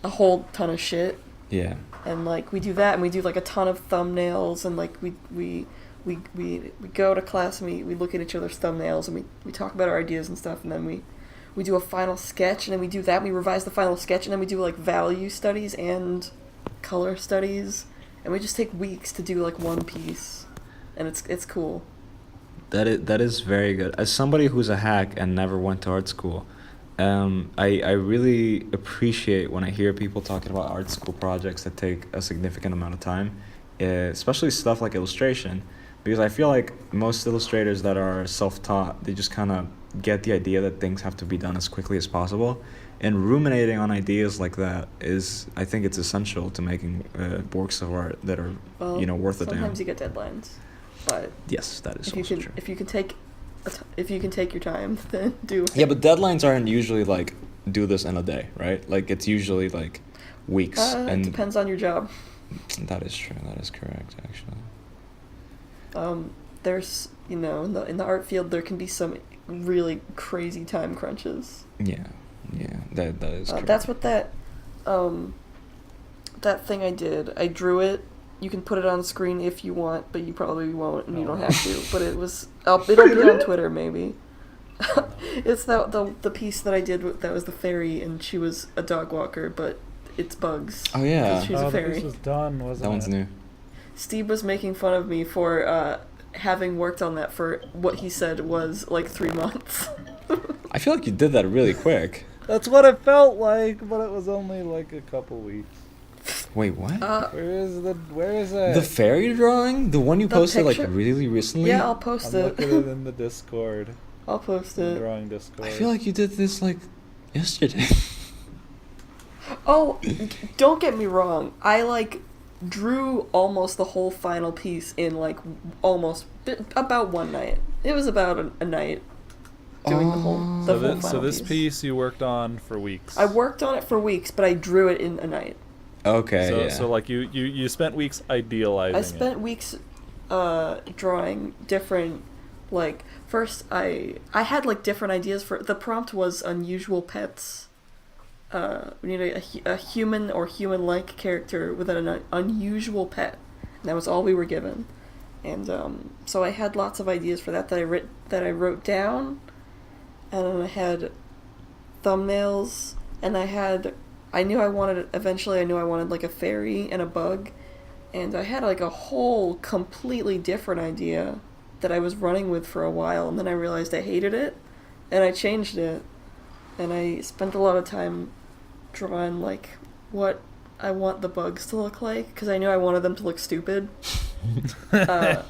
a whole ton of shit. Yeah. And like we do that, and we do like a ton of thumbnails, and like we go to class and we look at each other's thumbnails, and we talk about our ideas and stuff, and then we do a final sketch, and then we do that, and we revise the final sketch, and then we do like value studies and color studies, and we just take weeks to do like one piece, and it's cool. That is very good. As somebody who's a hack and never went to art school, I really appreciate when I hear people talking about art school projects that take a significant amount of time, especially stuff like illustration, because I feel like most illustrators that are self-taught, they just kind of get the idea that things have to be done as quickly as possible, and ruminating on ideas like that I think it's essential to making works of art that are, Well, you know, worth a damn. sometimes you get deadlines, but Yes, that is also true. if you can take your time, then do it. Yeah, but deadlines aren't usually like do this in a day, right? Like it's usually like weeks, It and depends on your job. that is true. That is correct, actually. There's, you know, in the art field, there can be some really crazy time crunches. Yeah, that is correct. That's what that thing I did. I drew it. You can put it on screen if you want, but you probably won't, and you don't have to. But it'll be on Twitter maybe. It's the piece that I did that was the fairy, and she was a dog walker, but it's bugs. Oh yeah, 'Cause she's a The fairy. piece was done, wasn't that one's it? new. Steve was making fun of me for having worked on that for what he said was like 3 months. I feel like you did that really quick. That's what it felt like, but it was only like a couple weeks. Wait, what? Where is it? The fairy drawing, the one you The posted picture? like really recently. Yeah, I'll post I'm it. looking at it in the Discord. I'll post The it. drawing Discord. I feel like you did this like yesterday. Oh, don't get me wrong. I like drew almost the whole final piece in like about one night. It was about a night doing the whole final So this piece you worked on for weeks. I worked on it for weeks, but I drew it in a night. Okay, So, yeah. so like you spent weeks idealizing I spent weeks drawing different, like, first I had like different ideas for the prompt was unusual pets. We need a human or human-like character with an unusual pet. And that was all we were given. And so I had lots of ideas for that I wrote down, and then I had thumbnails, and I knew I wanted like a fairy and a bug, and I had like a whole completely different idea that I was running with for a while, and then I realized I hated it, and I changed it, and I spent a lot of time drawing like what I want the bugs to look like, because I knew I wanted them to look stupid. I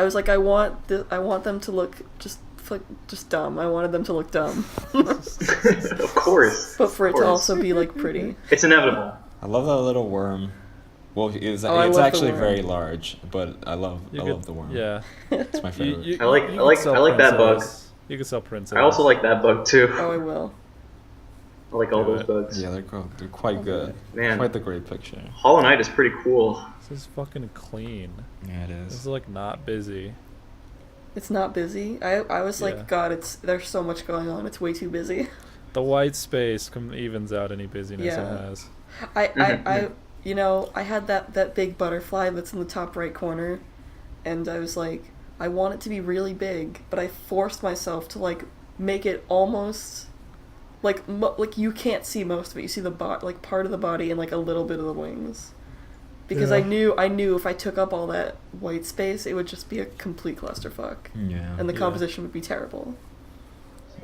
was like, I want them to look just dumb. I wanted them to look dumb. Of course. But for it Of to course. also be like pretty. It's inevitable. I love that little worm. Well, it's Oh, I love the actually worm. very large, but I love You the worm. Yeah. It's my favorite. I like- you I like- could sell I like that bug. princess. You can sell princess. I also like that bug too. Oh, I will. I like all Do those it. bugs. Yeah, they're quite good. Man. Quite the great picture. Hollow Knight is pretty cool. This is fucking clean. Yeah, it This is. is like not busy. It's not busy. I was Yeah. like, God, there's so much going on. It's way too busy. The white space evens out any busyness Yeah. it has. I had that big butterfly that's in the top right corner, and I was like, I want it to be really big, but I forced myself to like make it almost like like you can't see most of it. You see the like part of the body and like a little bit of the wings. Because I knew if I took up all that white space, it would just be a complete clusterfuck. Yeah. And the composition would be terrible.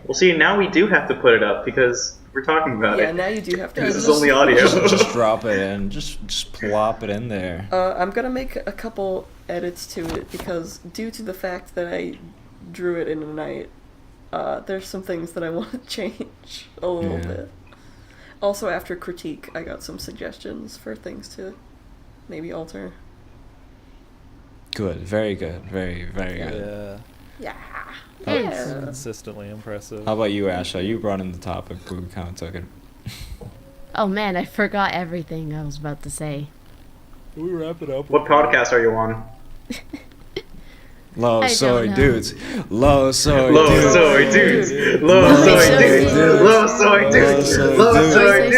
Well, see, now we do have to put it up because we're talking about it. Yeah, now you do have to. This is only audio. Just drop it in. Just plop it in there. I'm gonna make a couple edits to it because due to the fact that I drew it in a night, there's some things that I want to change a little bit. Also, after critique, I got some suggestions for things to maybe alter. Good. Very good. Very, very good. Yeah. Yeah. That's Yeah. consistently impressive. How about you, Asha? You brought in the topic. We kind of took it. Oh man, I forgot everything I was about to say. Can we wrap it up? What podcast are you on? Low I soy don't know. dudes. Low soy Low dudes. soy dudes. Low soy dudes. Low soy dudes. Low soy dudes.